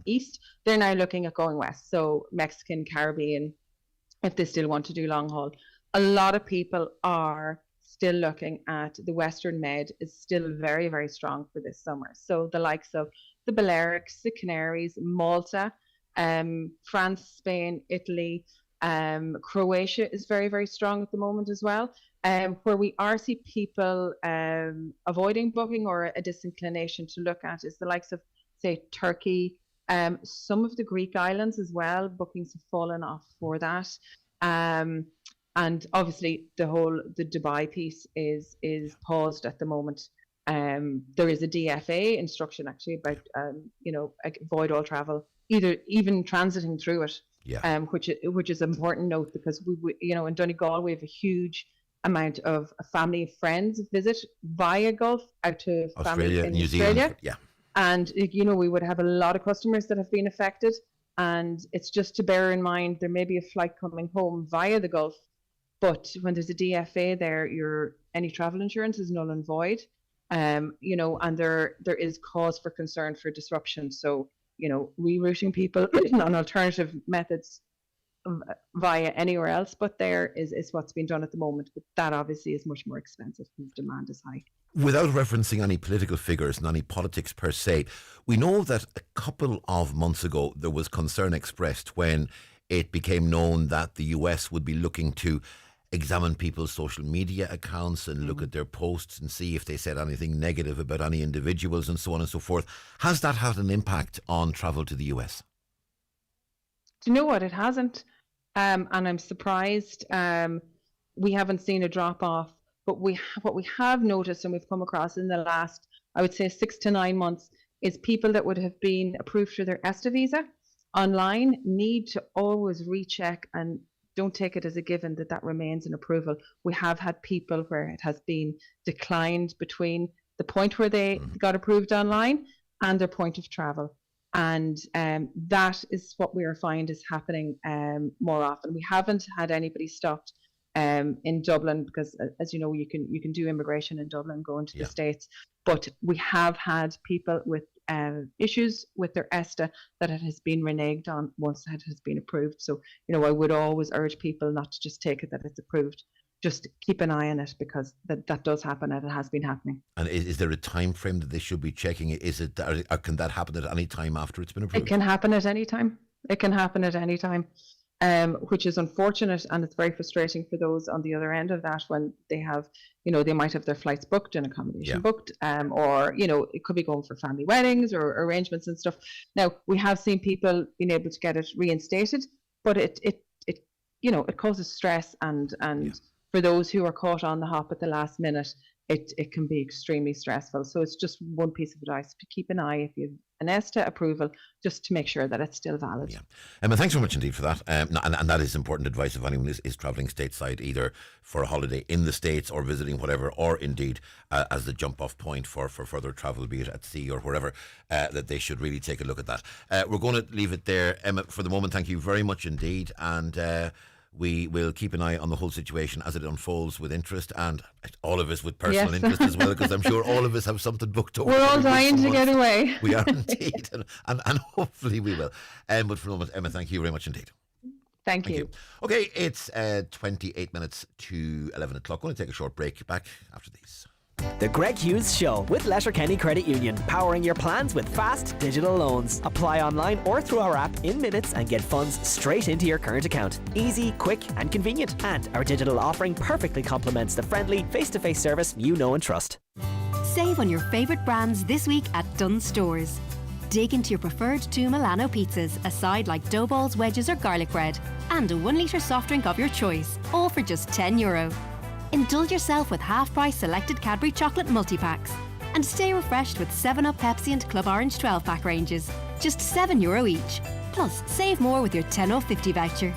Speaker 7: east, they're now looking at going west. So Mexican, Caribbean, if they still want to do long haul. A lot of people are still looking at the Western Med is still very, very strong for this summer. So the likes of the Balearics, the Canaries, Malta, France, Spain, Italy, Croatia is very, very strong at the moment as well. Where we are see people avoiding booking or a disinclination to look at is the likes of, say, Turkey, some of the Greek islands as well. Bookings have fallen off for that. And obviously the Dubai piece is paused at the moment. There is a DFA instruction actually about avoid all travel, even transiting through it.
Speaker 5: Yeah.
Speaker 7: Which is an important note, because we in Donegal we have a huge amount of family and friends visit via Gulf out to
Speaker 5: Australia,
Speaker 7: family in
Speaker 5: New
Speaker 7: Australia.
Speaker 5: Zealand. Yeah.
Speaker 7: And we would have a lot of customers that have been affected, and it's just to bear in mind there may be a flight coming home via the Gulf, but when there's a DFA there, any travel insurance is null and void. And there is cause for concern for disruption. So rerouting people on alternative methods via anywhere else but there is what's being done at the moment, but that obviously is much more expensive because demand is high.
Speaker 5: Without referencing any political figures and any politics per se, we know that a couple of months ago there was concern expressed when it became known that the US would be looking to examine people's social media accounts and look at their posts and see if they said anything negative about any individuals and so on and so forth. Has that had an impact on travel to the US?
Speaker 7: Do you know what? It hasn't. And I'm surprised we haven't seen a drop off. But what we have noticed and we've come across in the last, I would say, 6 to 9 months is people that would have been approved for their ESTA visa online need to always recheck and don't take it as a given that remains an approval. We have had people where it has been declined between the point where they got approved online and their point of travel. And that is what we are finding is happening more often. We haven't had anybody stopped in Dublin because, as you know, you can do immigration in Dublin going to the States. But we have had people with issues with their ESTA that it has been reneged on once it has been approved. So, I would always urge people not to just take it that it's approved. just keep an eye on it, because that does happen, and it has been happening.
Speaker 5: And is there a time frame that they should be checking? Is it, or can that happen at any time after it's been approved?
Speaker 7: It can happen at any time. It can happen at any time, which is unfortunate, and it's very frustrating for those on the other end of that, when they have, they might have their flights booked and accommodation booked, or it could be going for family weddings or arrangements and stuff. Now, we have seen people being able to get it reinstated, but it causes stress, and for those who are caught on the hop at the last minute, it can be extremely stressful. So it's just one piece of advice to keep an eye if you have an ESTA approval, just to make sure that it's still valid.
Speaker 5: Yeah. Emma, thanks very much indeed for that. And that is important advice if anyone is travelling stateside, either for a holiday in the States or visiting whatever, or indeed as the jump off point for further travel, be it at sea or wherever, that they should really take a look at that. We're going to leave it there. Emma, for the moment, thank you very much indeed. And we will keep an eye on the whole situation as it unfolds with interest, and all of us with personal interest as well, because I'm sure all of us have something booked over.
Speaker 7: We're all dying to get away.
Speaker 5: We are indeed, and hopefully we will. But for the moment, Emma, thank you very much indeed.
Speaker 7: Thank you.
Speaker 5: Okay, it's 28 minutes to 11 o'clock. Going to take a short break. Back after these.
Speaker 8: The Greg Hughes Show with Letterkenny Credit Union, powering your plans with fast digital loans. Apply online or through our app in minutes and get funds straight into your current account. Easy, quick and convenient. And our digital offering perfectly complements the friendly face-to-face service you know and trust.
Speaker 15: Save on your favourite brands this week at Dunnes Stores. Dig into your preferred 2 Milano pizzas, a side like dough balls, wedges or garlic bread, and a 1 litre soft drink of your choice, all for just €10. Indulge yourself with half-price selected Cadbury chocolate multi-packs, and stay refreshed with 7up, Pepsi and Club Orange 12-pack ranges, just €7 each. Plus, save more with your 10 off 50 voucher.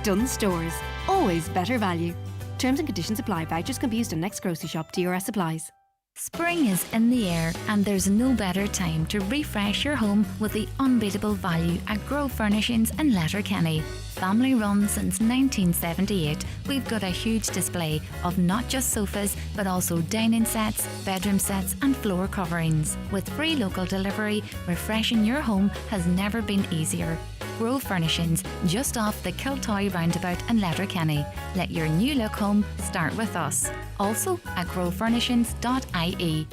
Speaker 15: Dunnes Stores, always better value. Terms and conditions apply. Vouchers can be used on next grocery shop. DRS applies.
Speaker 16: Spring is in the air, and there's no better time to refresh your home with the unbeatable value at Grove Furnishings in Letterkenny. Family run since 1978, we've got a huge display of not just sofas but also dining sets, bedroom sets and floor coverings. With free local delivery, refreshing your home has never been easier. Grove Furnishings, just off the Kiltoy roundabout in Letterkenny. Let your new look home start with us. Also at grovefurnishings.ie.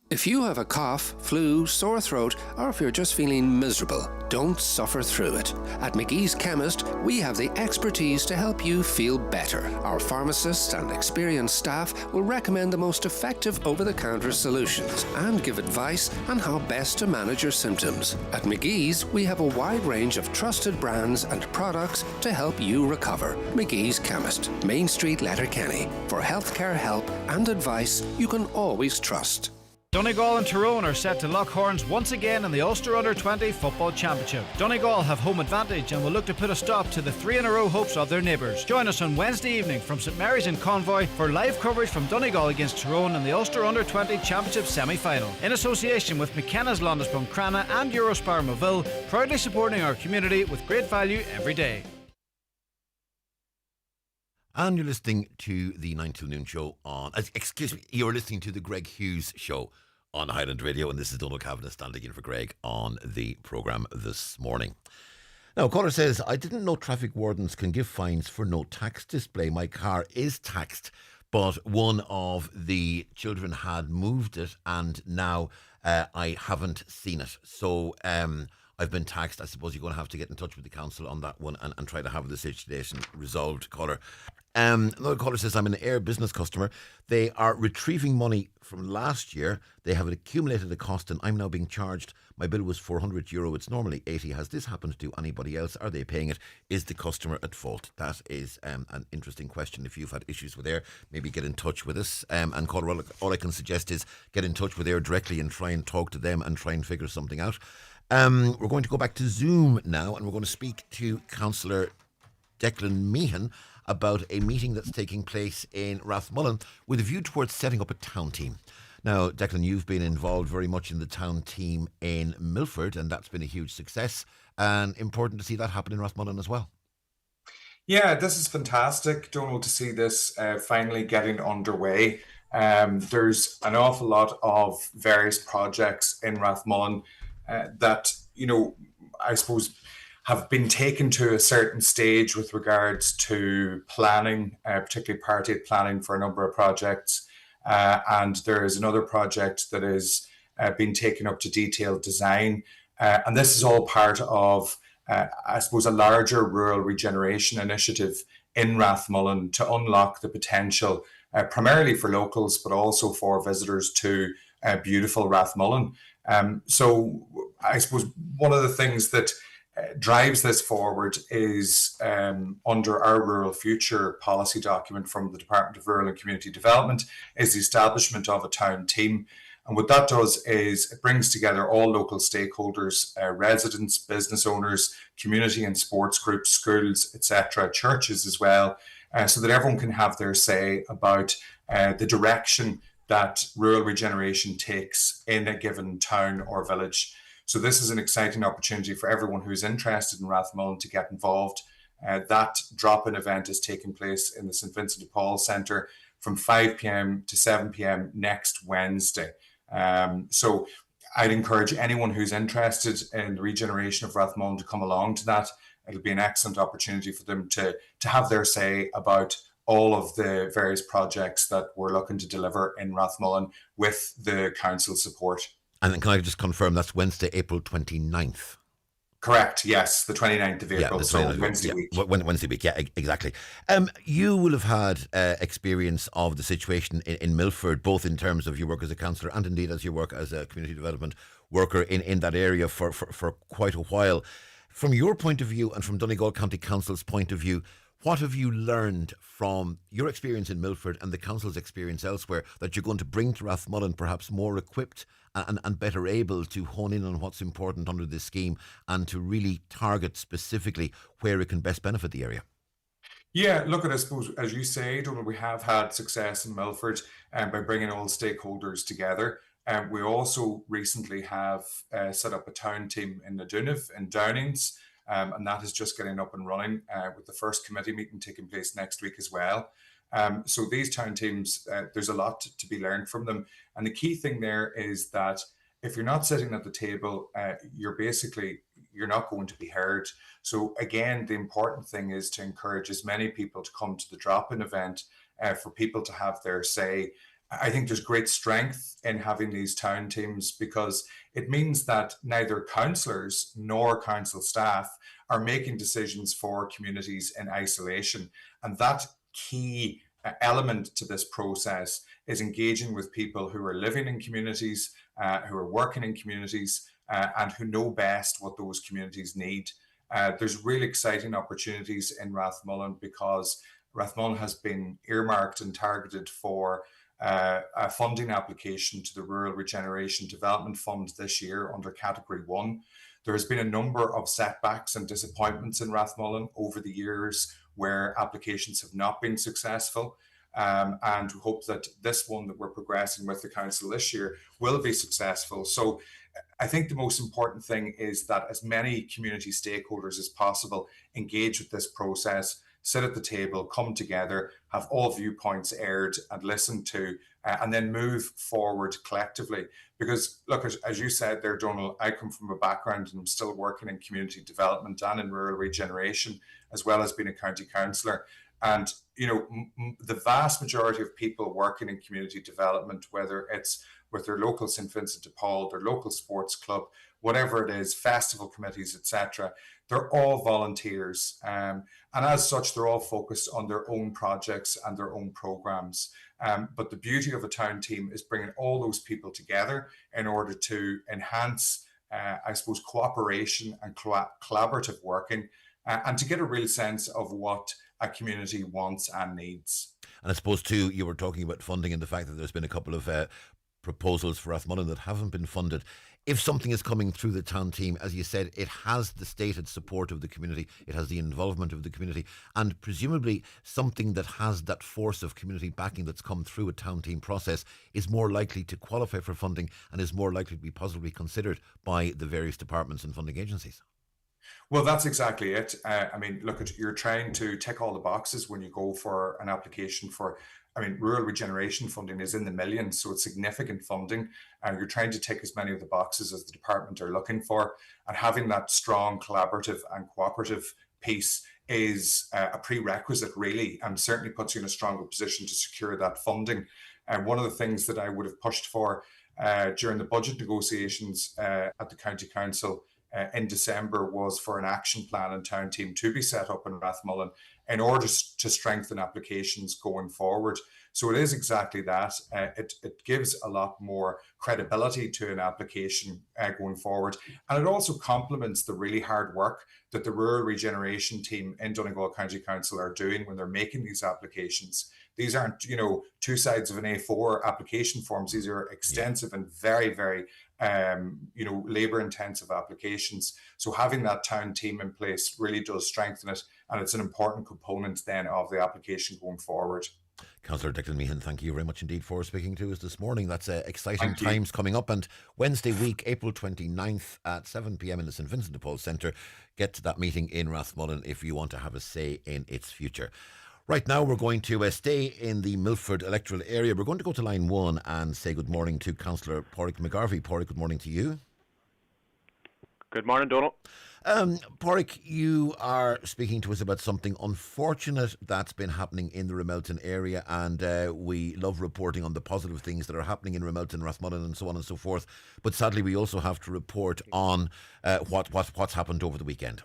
Speaker 17: If you have a cough, flu, sore throat, or if you're just feeling miserable, don't suffer through it. At McGee's Chemist, we have the expertise to help you feel better. Our pharmacists and experienced staff will recommend the most effective over-the-counter solutions and give advice on how best to manage your symptoms. At McGee's, we have a wide range of trusted brands and products to help you recover. McGee's Chemist, Main Street, Letterkenny. For healthcare help and advice you can always trust.
Speaker 25: Donegal and Tyrone are set to lock horns once again in the Ulster Under-20 Football Championship. Donegal have home advantage and will look to put a stop to the 3-in-a-row hopes of their neighbours. Join us on Wednesday evening from St Mary's in Convoy for live coverage from Donegal against Tyrone in the Ulster Under-20 Championship semi-final. In association with McKenna's Londisbone Crana and Eurospar Moville, proudly supporting our community with great value every day.
Speaker 5: And you're listening to the 9 till noon show on... excuse me, you're listening to the Greg Hughes show on Highland Radio, and this is Donald Kavanagh standing in for Greg on the programme this morning. Now, a caller says, I didn't know traffic wardens can give fines for no tax display. My car is taxed, but one of the children had moved it, and now I haven't seen it. So I've been taxed. I suppose you're going to have to get in touch with the council on that one and try to have the situation resolved, caller. Another caller says, I'm an Air Business customer. They are retrieving money from last year. They have accumulated a cost and I'm now being charged. My bill was €400. It's normally 80. Has this happened to anybody else? Are they paying it? Is the customer at fault? That is an interesting question. If you've had issues with Air, maybe get in touch with us. And caller, all I can suggest is get in touch with Air directly and try and talk to them and try and figure something out. We're going to go back to Zoom now and we're going to speak to Councillor Declan Meehan about a meeting that's taking place in Rathmullen with a view towards setting up a town team. Now, Declan, you've been involved very much in the town team in Milford, and that's been a huge success, and important to see that happen in Rathmullen as well.
Speaker 26: Yeah, this is fantastic, Donald, to see this finally getting underway. There's an awful lot of various projects in Rathmullen that, I suppose, have been taken to a certain stage with regards to planning, particularly Part 8 planning for a number of projects. And there is another project that is being taken up to detailed design. And this is all part of, I suppose, a larger rural regeneration initiative in Rathmullen to unlock the potential, primarily for locals, but also for visitors to beautiful Rathmullen. So I suppose one of the things that drives this forward is under our Rural Future policy document from the Department of Rural and Community Development is the establishment of a town team. And what that does is it brings together all local stakeholders, residents, business owners, community and sports groups, schools, etc., churches as well, so that everyone can have their say about the direction that rural regeneration takes in a given town or village. So this is an exciting opportunity for everyone who's interested in Rathmullen to get involved. That drop-in event is taking place in the St Vincent de Paul Centre from 5 p.m. to 7 p.m. next Wednesday. So I'd encourage anyone who's interested in the regeneration of Rathmullen to come along to that. It'll be an excellent opportunity for them to have their say about all of the various projects that we're looking to deliver in Rathmullen with the council support.
Speaker 5: And then can I just confirm that's Wednesday, April 29th?
Speaker 26: Correct, yes, the 29th of April, so Wednesday week.
Speaker 5: Wednesday week, yeah, exactly. You will have had experience of the situation in Milford, both in terms of your work as a councillor and indeed as your work as a community development worker in that area for quite a while. From your point of view and from Donegal County Council's point of view, what have you learned from your experience in Milford and the council's experience elsewhere that you're going to bring to Rathmullen, perhaps more equipped and better able to hone in on what's important under this scheme and to really target specifically where it can best benefit the area?
Speaker 26: Yeah, look, I suppose, as you say, we have had success in Milford by bringing all stakeholders together. We also recently have set up a town team in Nadunav in Downings, and that is just getting up and running with the first committee meeting taking place next week as well. So these town teams, there's a lot to be learned from them. And the key thing there is that if you're not sitting at the table, you're not going to be heard. So again, the important thing is to encourage as many people to come to the drop-in event for people to have their say. I think there's great strength in having these town teams because it means that neither councillors nor council staff are making decisions for communities in isolation. And that key element to this process is engaging with people who are living in communities, who are working in communities, and who know best what those communities need. There's really exciting opportunities in Rathmullen because Rathmullen has been earmarked and targeted for a funding application to the Rural Regeneration Development Fund this year under Category 1. There has been a number of setbacks and disappointments in Rathmullen over the years where applications have not been successful. And we hope that this one that we're progressing with the council this year will be successful. So I think the most important thing is that as many community stakeholders as possible engage with this process, sit at the table, come together, have all viewpoints aired and listened to, and then move forward collectively. Because look, as you said there, Donal, I come from a background and I'm still working in community development and in rural regeneration, as well as being a county councillor. And, you know, the vast majority of people working in community development, whether it's with their local St Vincent de Paul, their local sports club, whatever it is, festival committees, etc., they're all volunteers. And as such, they're all focused on their own projects and their own programs. But the beauty of a town team is bringing all those people together in order to enhance, I suppose, cooperation and collaborative working, and to get a real sense of what a community wants and needs.
Speaker 5: And I suppose too, you were talking about funding and the fact that there's been a couple of proposals for Rathmullen that haven't been funded. If something is coming through the town team, as you said, it has the stated support of the community, it has the involvement of the community, and presumably something that has that force of community backing that's come through a town team process is more likely to qualify for funding and is more likely to be positively considered by the various departments and funding agencies.
Speaker 26: Well, that's exactly it. I mean, look, you're trying to tick all the boxes when you go for an application for, I mean, rural regeneration funding is in the millions, so it's significant funding. And you're trying to tick as many of the boxes as the department are looking for. And having that strong collaborative and cooperative piece is a prerequisite, really, and certainly puts you in a stronger position to secure that funding. And one of the things that I would have pushed for during the budget negotiations at the County Council in December was for an action plan and town team to be set up in Rathmullen in order to strengthen applications going forward. So it is exactly that. It gives a lot more credibility to an application going forward. And it also complements the really hard work that the rural regeneration team in Donegal County Council are doing when they're making these applications. These aren't, two sides of an A4 application forms. These are extensive and very, very labour intensive applications. So having that town team in place really does strengthen it, and it's an important component then of the application going forward.
Speaker 5: Councillor Declan Meehan, thank you very much indeed for speaking to us this morning. That's exciting times coming up, and Wednesday week, April 29th at 7 p.m. in the St Vincent de Paul Centre. Get to that meeting in Rathmullen if you want to have a say in its future. Right now we're going to stay in the Milford electoral area. We're going to go to line 1 and say good morning to Councillor Pádraig McGarvey. Pádraig, good morning to you.
Speaker 6: Good morning, Donald.
Speaker 5: Pádraig, you are speaking to us about something unfortunate that's been happening in the Ramelton area, and we love reporting on the positive things that are happening in Ramelton, Rathmullen and so on and so forth. But sadly we also have to report on what's happened over the weekend.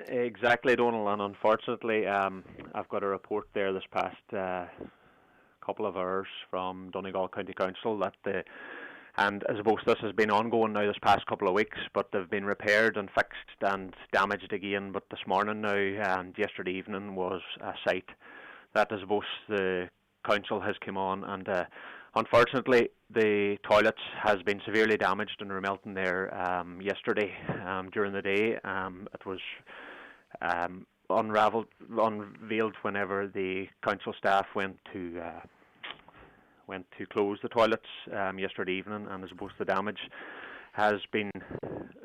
Speaker 6: Exactly, Donald, and unfortunately I've got a report there this past couple of hours from Donegal County Council that and I suppose this has been ongoing now this past couple of weeks, but they've been repaired and fixed and damaged again. But this morning now and yesterday evening was a site that I suppose the council has come on, and unfortunately the toilets has been severely damaged in Ramelton there yesterday during the day. It was unveiled whenever the council staff went to close the toilets yesterday evening, and I suppose the damage has been,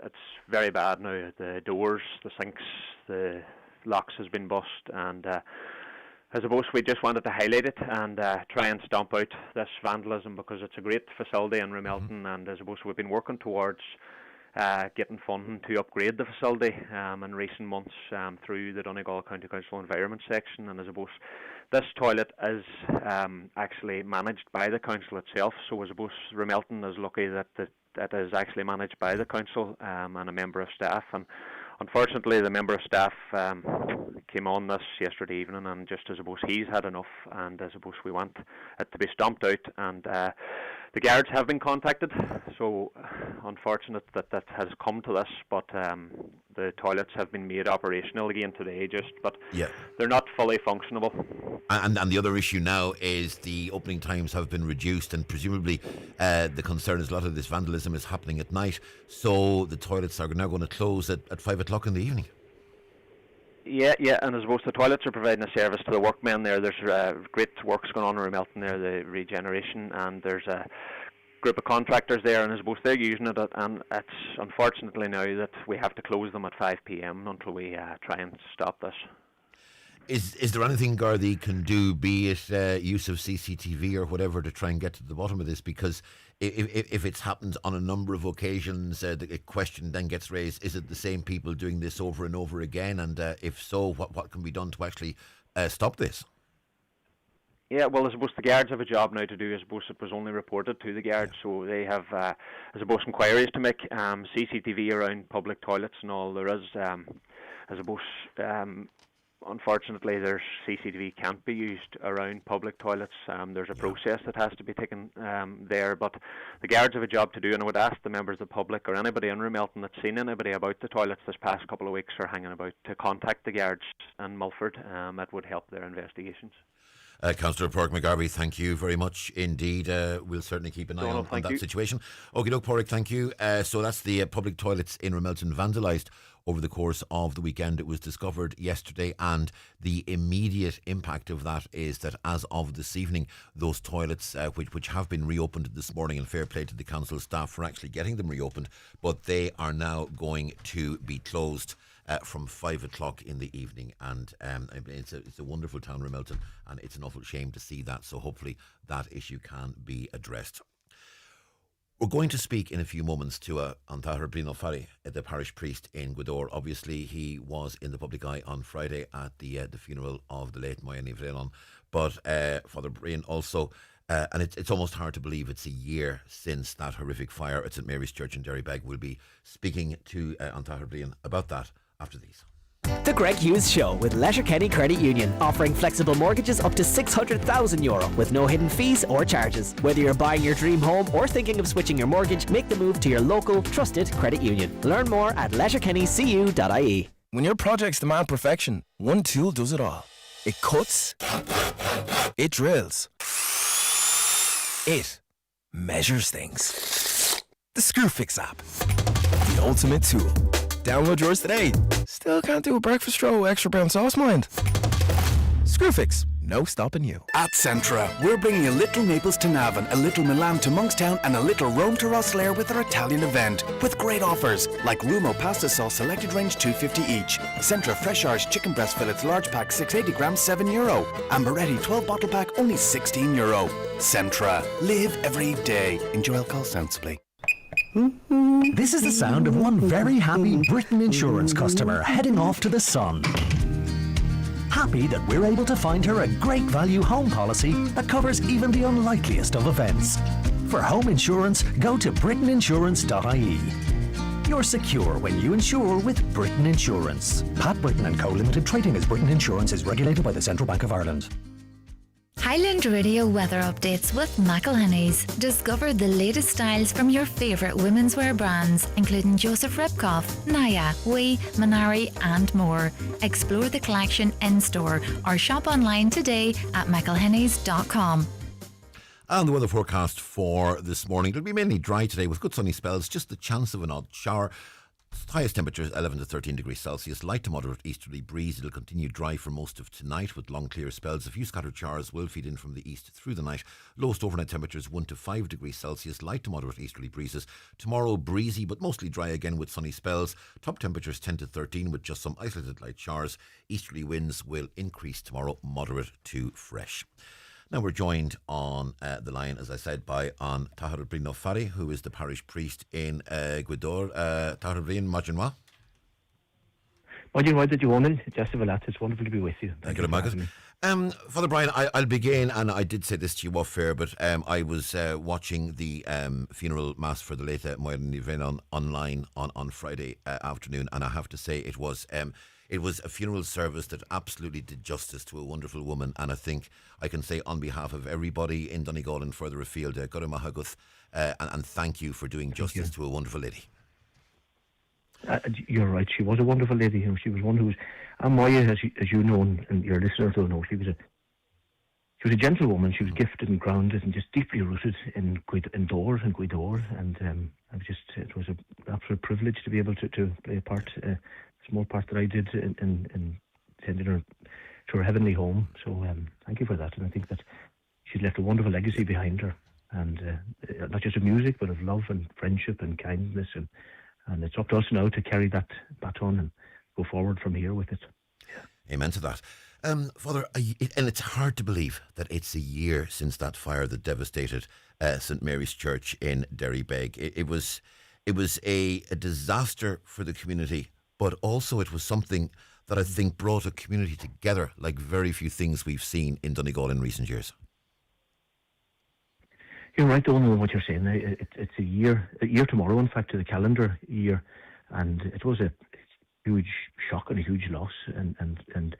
Speaker 6: it's very bad now. The doors, the sinks, the locks has been bust, and I suppose we just wanted to highlight it and try and stomp out this vandalism, because it's a great facility in Ramelton, and I suppose we've been working towards getting funding to upgrade the facility in recent months through the Donegal County Council Environment section, and I suppose this toilet is actually managed by the council itself, so I suppose Ramelton is lucky that it is actually managed by the council and a member of staff. And unfortunately the member of staff came on this yesterday evening, and just I suppose he's had enough, and I suppose we want it to be stomped out, and the guards have been contacted, so unfortunate that that has come to this, but the toilets have been made operational again today, but they're not fully functionable.
Speaker 5: And the other issue now is the opening times have been reduced, and presumably the concern is a lot of this vandalism is happening at night, so the toilets are now going to close at 5 o'clock in the evening.
Speaker 6: Yeah, and I suppose the toilets are providing a service to the workmen there. There's great works going on in Ramelton there, the regeneration, and there's a group of contractors there, and I suppose they're using it, and it's unfortunately now that we have to close them at 5 p.m. until we try and stop this.
Speaker 5: Is there anything Gardaí can do, be it use of CCTV or whatever, to try and get to the bottom of this? Because if it's happened on a number of occasions, the question then gets raised, is it the same people doing this over and over again? And if so, what can be done to actually stop this?
Speaker 6: Yeah, well, I suppose the guards have a job now to do. I suppose it was only reported to the guards, so they have, I suppose, inquiries to make, CCTV around public toilets and all. There is, I suppose, unfortunately, there's CCTV can't be used around public toilets. There's a process that has to be taken there, but the guards have a job to do, and I would ask the members of the public or anybody in Ramelton that's seen anybody about the toilets this past couple of weeks or hanging about to contact the guards in Milford. That would help their investigations.
Speaker 5: Councillor Pádraig McGarvey, thank you very much indeed. We'll certainly keep an eye on that situation. Okay, look, Pádraig, thank you. So that's the public toilets in Ramelton vandalised over the course of the weekend. It was discovered yesterday, and the immediate impact of that is that as of this evening, those toilets, which have been reopened this morning, and fair play to the council staff for actually getting them reopened, but they are now going to be closed from 5 o'clock in the evening. And it's a wonderful town, Ramelton, and it's an awful shame to see that. So hopefully that issue can be addressed. We're going to speak in a few moments to An Tathair Brian O'Farrell, the parish priest in Gweedore. Obviously, he was in the public eye on Friday at the funeral of the late Moya Ní Bhréanáin. But Father Brian also, and it's almost hard to believe it's a year since that horrific fire at St Mary's Church in Derrybeg. We'll be speaking to An Tathair Brian about that after these.
Speaker 8: The Greg Hughes Show with Letterkenny Credit Union, offering flexible mortgages up to €600,000 with no hidden fees or charges. Whether you're buying your dream home or thinking of switching your mortgage, make the move to your local trusted credit union. Learn more at letterkennycu.ie.
Speaker 1: When your projects demand perfection, one tool does it all. It cuts, it drills, it measures things. The Screwfix app, the ultimate tool. Download yours today. Still can't do a breakfast roll with extra brown sauce, mind? Screwfix, no stopping you.
Speaker 18: At Centra, we're bringing a little Naples to Navan, a little Milan to Monkstown, and a little Rome to Rosslare with our Italian event, with great offers like Rumo pasta sauce selected range $2.50 each, Centra Fresh Irish chicken breast fillets large pack 680 grams €7, and Moretti 12 bottle pack only €16. Centra, live every day. Enjoy alcohol sensibly.
Speaker 19: This is the sound of one very happy Britain Insurance customer heading off to the sun. Happy that we're able to find her a great value home policy that covers even the unlikeliest of events. For home insurance, go to britainsurance.ie. You're secure when you insure with Britain Insurance. Pat Britain & Co Limited, trading as Britain Insurance, is regulated by the Central Bank of Ireland.
Speaker 16: Highland Radio weather updates with McElhinney's. Discover the latest styles from your favourite women's wear brands, including Joseph Ribkoff, Naya, Wee, Minari and more. Explore the collection in-store or shop online today at mcilhenneys.com.
Speaker 5: And the weather forecast for this morning. It'll be mainly dry today with good sunny spells, just the chance of an odd shower. Highest temperatures 11 to 13 degrees Celsius, light to moderate easterly breeze. It'll continue dry for most of tonight with long clear spells. A few scattered showers will feed in from the east through the night. Lowest overnight temperatures 1 to 5 degrees Celsius, light to moderate easterly breezes. Tomorrow breezy but mostly dry again with sunny spells. Top temperatures 10 to 13 with just some isolated light showers. Easterly winds will increase tomorrow, moderate to fresh. Now we're joined on the line, as I said, by An Tathair Brian O'Farrell, who is the parish priest in Gweedore. Tathair Brian, Majinwa.
Speaker 20: Majinwa, did you want it? Just it's wonderful to be with you.
Speaker 5: Thank you, Marcus. Father Brian, I'll begin, and I did say this to you off air, but I was watching the funeral mass for the late Moya Ní Bhréanáin online on Friday afternoon, and I have to say it was a funeral service that absolutely did justice to a wonderful woman, and I think I can say on behalf of everybody in Donegal and further afield, Gura Mahaguth, and thank you for doing justice to a wonderful lady.
Speaker 20: You're right, she was a wonderful lady. She was one who was, and Moya, as you know, and your listeners will know, she was a gentle woman. She was gifted and grounded and just deeply rooted in Gweedore, and it was an absolute privilege to be able to play a part. Small part that I did in sending her to her heavenly home. So thank you for that. And I think that she's left a wonderful legacy behind her, and not just of music, but of love and friendship and kindness. And it's up to us now to carry that baton and go forward from here with it.
Speaker 5: Amen to that. Father, and it's hard to believe that it's a year since that fire that devastated St Mary's Church in Derrybeg. It was a disaster for the community, but also it was something that I think brought a community together like very few things we've seen in Donegal in recent years.
Speaker 20: You're right, I don't know what you're saying. It's a year tomorrow, in fact, to the calendar year, and it was a huge shock and a huge loss, and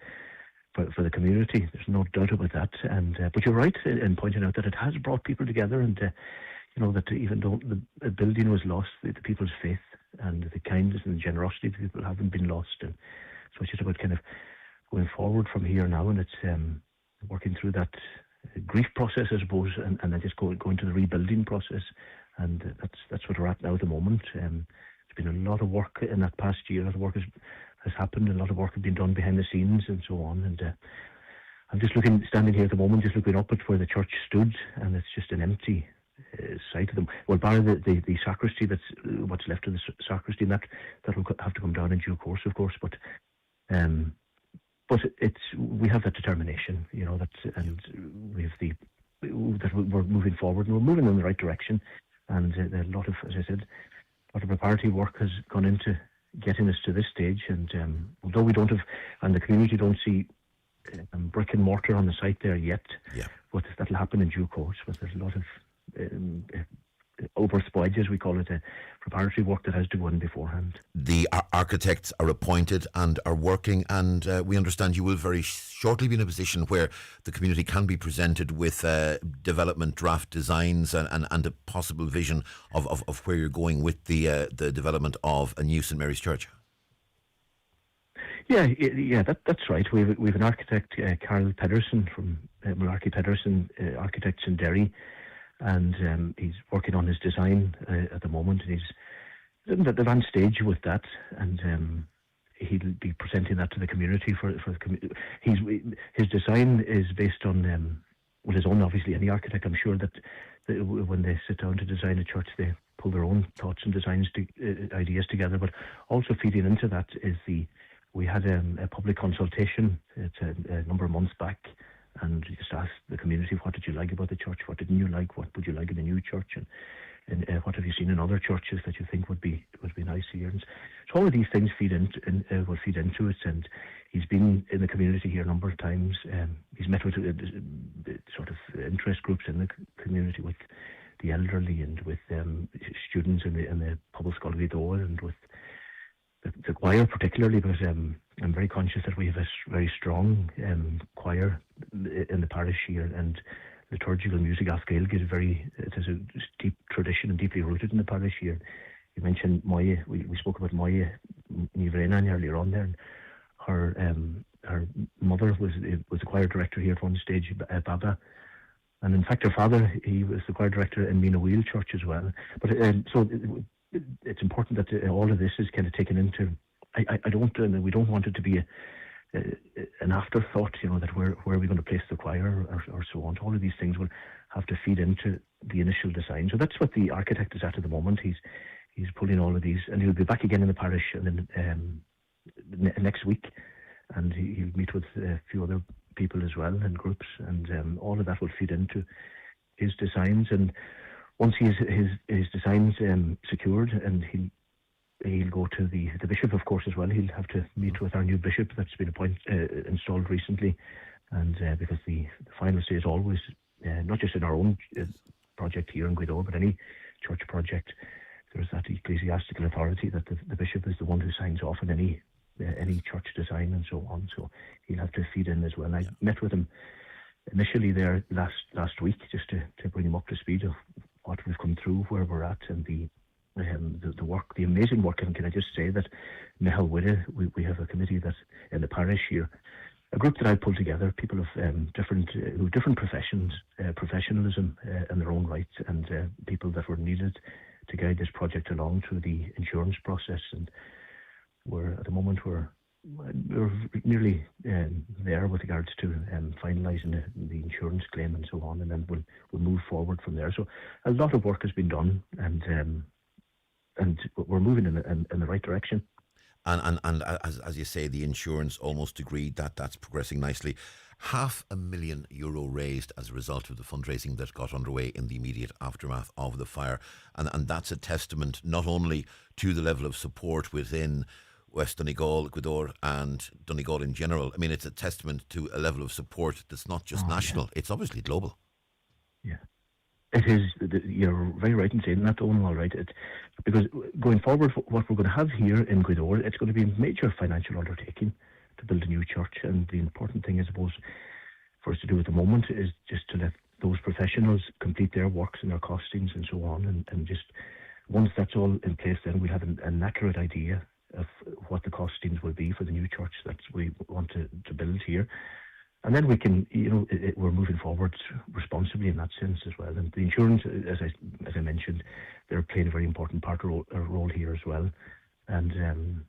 Speaker 20: for the community, there's no doubt about that. And but you're right in pointing out that it has brought people together, and that even though the building was lost, the people's faith and the kindness and the generosity of the people haven't been lost. And so it's just about kind of going forward from here now, and it's working through that grief process, I suppose, and then just going to the rebuilding process. And that's what we're at now at the moment. There's been a lot of work in that past year. A lot of work has happened. A lot of work has been done behind the scenes and so on. And I'm just standing here at the moment, just looking up at where the church stood, and it's just an empty site of them. Well, bar the sacristy, that's what's left of the sacristy, and that'll have to come down in due course, of course. But we have that determination, and that we're moving forward, and we're moving in the right direction. And a lot of, as I said, a lot of preparatory work has gone into getting us to this stage. And although we don't have, and the community don't see brick and mortar on the site there yet, but that'll happen in due course. But there's a lot of overspoilage, as we call it, preparatory work that has to go in beforehand.
Speaker 5: The architects are appointed and are working, and we understand you will very shortly be in a position where the community can be presented with development draft designs and a possible vision of where you're going with the development of a new St Mary's Church.
Speaker 20: Yeah, that's right. We've an architect, Carl Pedersen from Malarkey Pedersen Architects in Derry, and he's working on his design at the moment, and he's at the advanced stage with that, and he'll be presenting that to the community for the community. His design is based on his own. Obviously, any architect, I'm sure that when they sit down to design a church, they pull their own thoughts and designs ideas together. But also feeding into that is we had a public consultation. It's a number of months back. And just asked the community, what did you like about the church? What didn't you like? What would you like in a new church? And what have you seen in other churches that you think would be nice here? And so all of these things will feed into it. And he's been in the community here a number of times. He's met with sort of interest groups in the community, with the elderly and with students in the Public School of Ido, and with the choir particularly, because I'm very conscious that we have a very strong choir in the parish here, and liturgical music it has a deep tradition and deeply rooted in the parish here. You mentioned Moya, we spoke about Moya Nivrena earlier on there, and her mother was the choir director here at one stage, Baba, and in fact her father, he was the choir director in Mina Wheel Church as well. But it's important that all of this is kind of taken into. We don't want it to be an afterthought. That where are we going to place the choir or so on. All of these things will have to feed into the initial design. So that's what the architect is at the moment. He's pulling all of these, and he'll be back again in the parish and then next week, and he'll meet with a few other people as well and groups, and all of that will feed into his designs. And once his designs secured, and he'll go to the bishop, of course, as well. He'll have to meet with our new bishop that's been installed recently, and because the final say is always not just in our own project here in Guido, but any church project, there's that ecclesiastical authority that the bishop is the one who signs off on any church design and so on. So he'll have to feed in as well. I met with him initially there last week, just to bring him up to speed of what we've come through, where we're at, and the work, the amazing work. And can I just say that Nehal Widde, we have a committee that's in the parish here, a group that I pulled together, people of different professions, professionalism in their own right, and people that were needed to guide this project along through the insurance process. And at the moment we're nearly there with regards to finalising the insurance claim and so on, and then we'll move forward from there. So a lot of work has been done, and we're moving in the right direction.
Speaker 5: And as you say, the insurance almost agreed, that's progressing nicely. €500,000 raised as a result of the fundraising that got underway in the immediate aftermath of the fire, and that's a testament not only to the level of support within West Donegal, Gweedore and Donegal in general. I mean, it's a testament to a level of support that's not just national, it's obviously global.
Speaker 20: Yeah. It is. You're very right in saying that, Owen, all right. Because going forward, what we're going to have here in Gweedore, it's going to be a major financial undertaking to build a new church. And the important thing, I suppose, for us to do at the moment is just to let those professionals complete their works and their costings and so on. And just once that's all in place, then we'll have an accurate idea of what the costings will be for the new church that we want to build here. And then we can, we're moving forward responsibly in that sense as well. And the insurance, as I mentioned, they're playing a very important role here as well. And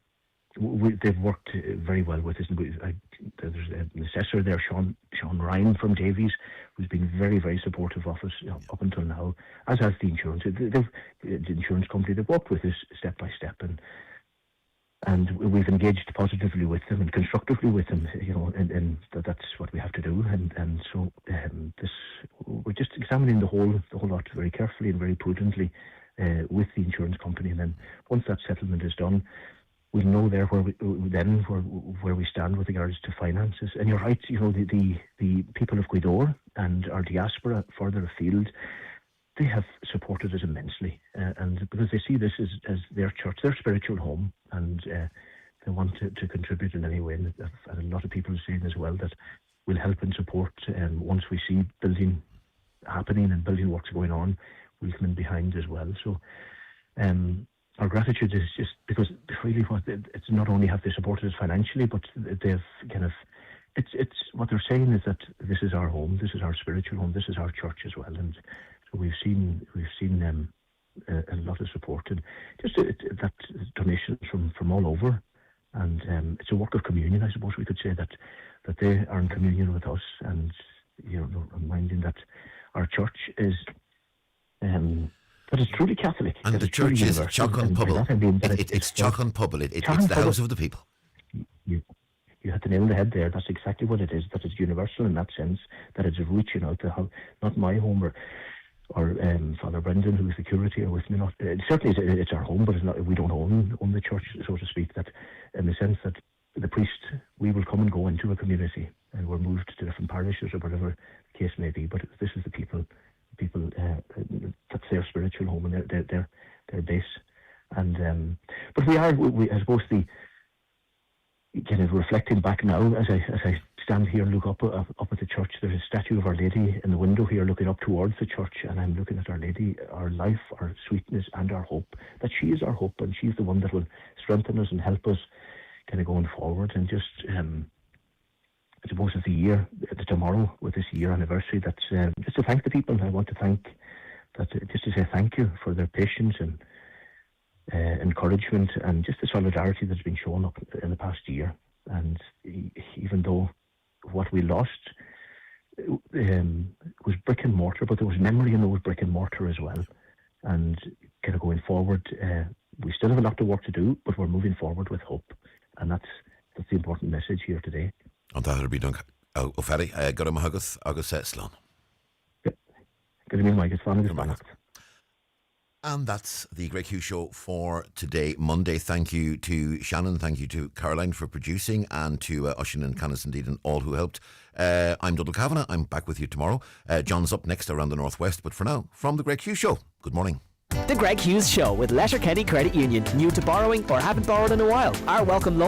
Speaker 20: they've worked very well with us. There's an assessor there, Sean Ryan from Davies, who's been very, very supportive of us up until now, as has the insurance. The insurance company, they've worked with us step by step, and we've engaged positively with them and constructively with them, and that's what we have to do. And so we're just examining the whole lot very carefully and very prudently with the insurance company. And then once that settlement is done, we'll know there where we stand with regards to finances. And you're right, the people of Gweedore and our diaspora further afield, they have supported us immensely, and because they see this as their church, their spiritual home, and they want to contribute in any way. And a lot of people are saying as well that we'll help and support once we see building happening and building works going on, we'll come in behind as well. So our gratitude is just because really it's not only have they supported us financially, but they've kind of, it's what they're saying is that this is our home, this is our spiritual home, this is our church as well. And so we've seen them a lot of support, and just that donations from all over, and it's a work of communion, I suppose we could say, that they are in communion with us, and reminding that our church is that is truly Catholic,
Speaker 5: and the church is Chocon Pobble. It's Chocon Pobble. It's the house of the people.
Speaker 20: You had to nail the head there. That's exactly what it is. That it's universal in that sense. That it's reaching out to help, not my home or Father Brendan, who's the curate here with me. Not certainly it's our home, but it's not. We don't own the church, so to speak. That in the sense that the priest, we will come and go into a community, and we're moved to different parishes or whatever the case may be. But this is the people. That's their spiritual home and their base. And but we I suppose the kind of reflecting back now as I stand here and look up at the church. There's a statue of Our Lady in the window here, looking up towards the church, and I'm looking at Our Lady, our life, our sweetness, and our hope. That she is our hope, and she's the one that will strengthen us and help us kind of going forward. And just I suppose of the year, tomorrow with this year anniversary, that's just to thank the people. I want to just to say thank you for their patience and encouragement, and just the solidarity that's been shown up in the past year. And even though what we lost was brick and mortar, but there was memory in those brick and mortar as well. And kind of going forward, we still have a lot of work to do, but we're moving forward with hope, and that's the important message here today.
Speaker 5: On that will be done. Oh, Ferry, got him agus slán.
Speaker 20: Good evening, Mike. It's fun.
Speaker 5: And that's the Greg Hughes Show for today, Monday. Thank you to Shannon, thank you to Caroline for producing, and to Oisín and Canis indeed, and all who helped. I'm Donald Kavanagh. I'm back with you tomorrow. John's up next around the Northwest, but for now, from the Greg Hughes Show, good morning.
Speaker 8: The Greg Hughes Show with Letterkenny Credit Union. New to borrowing or haven't borrowed in a while? Our welcome loan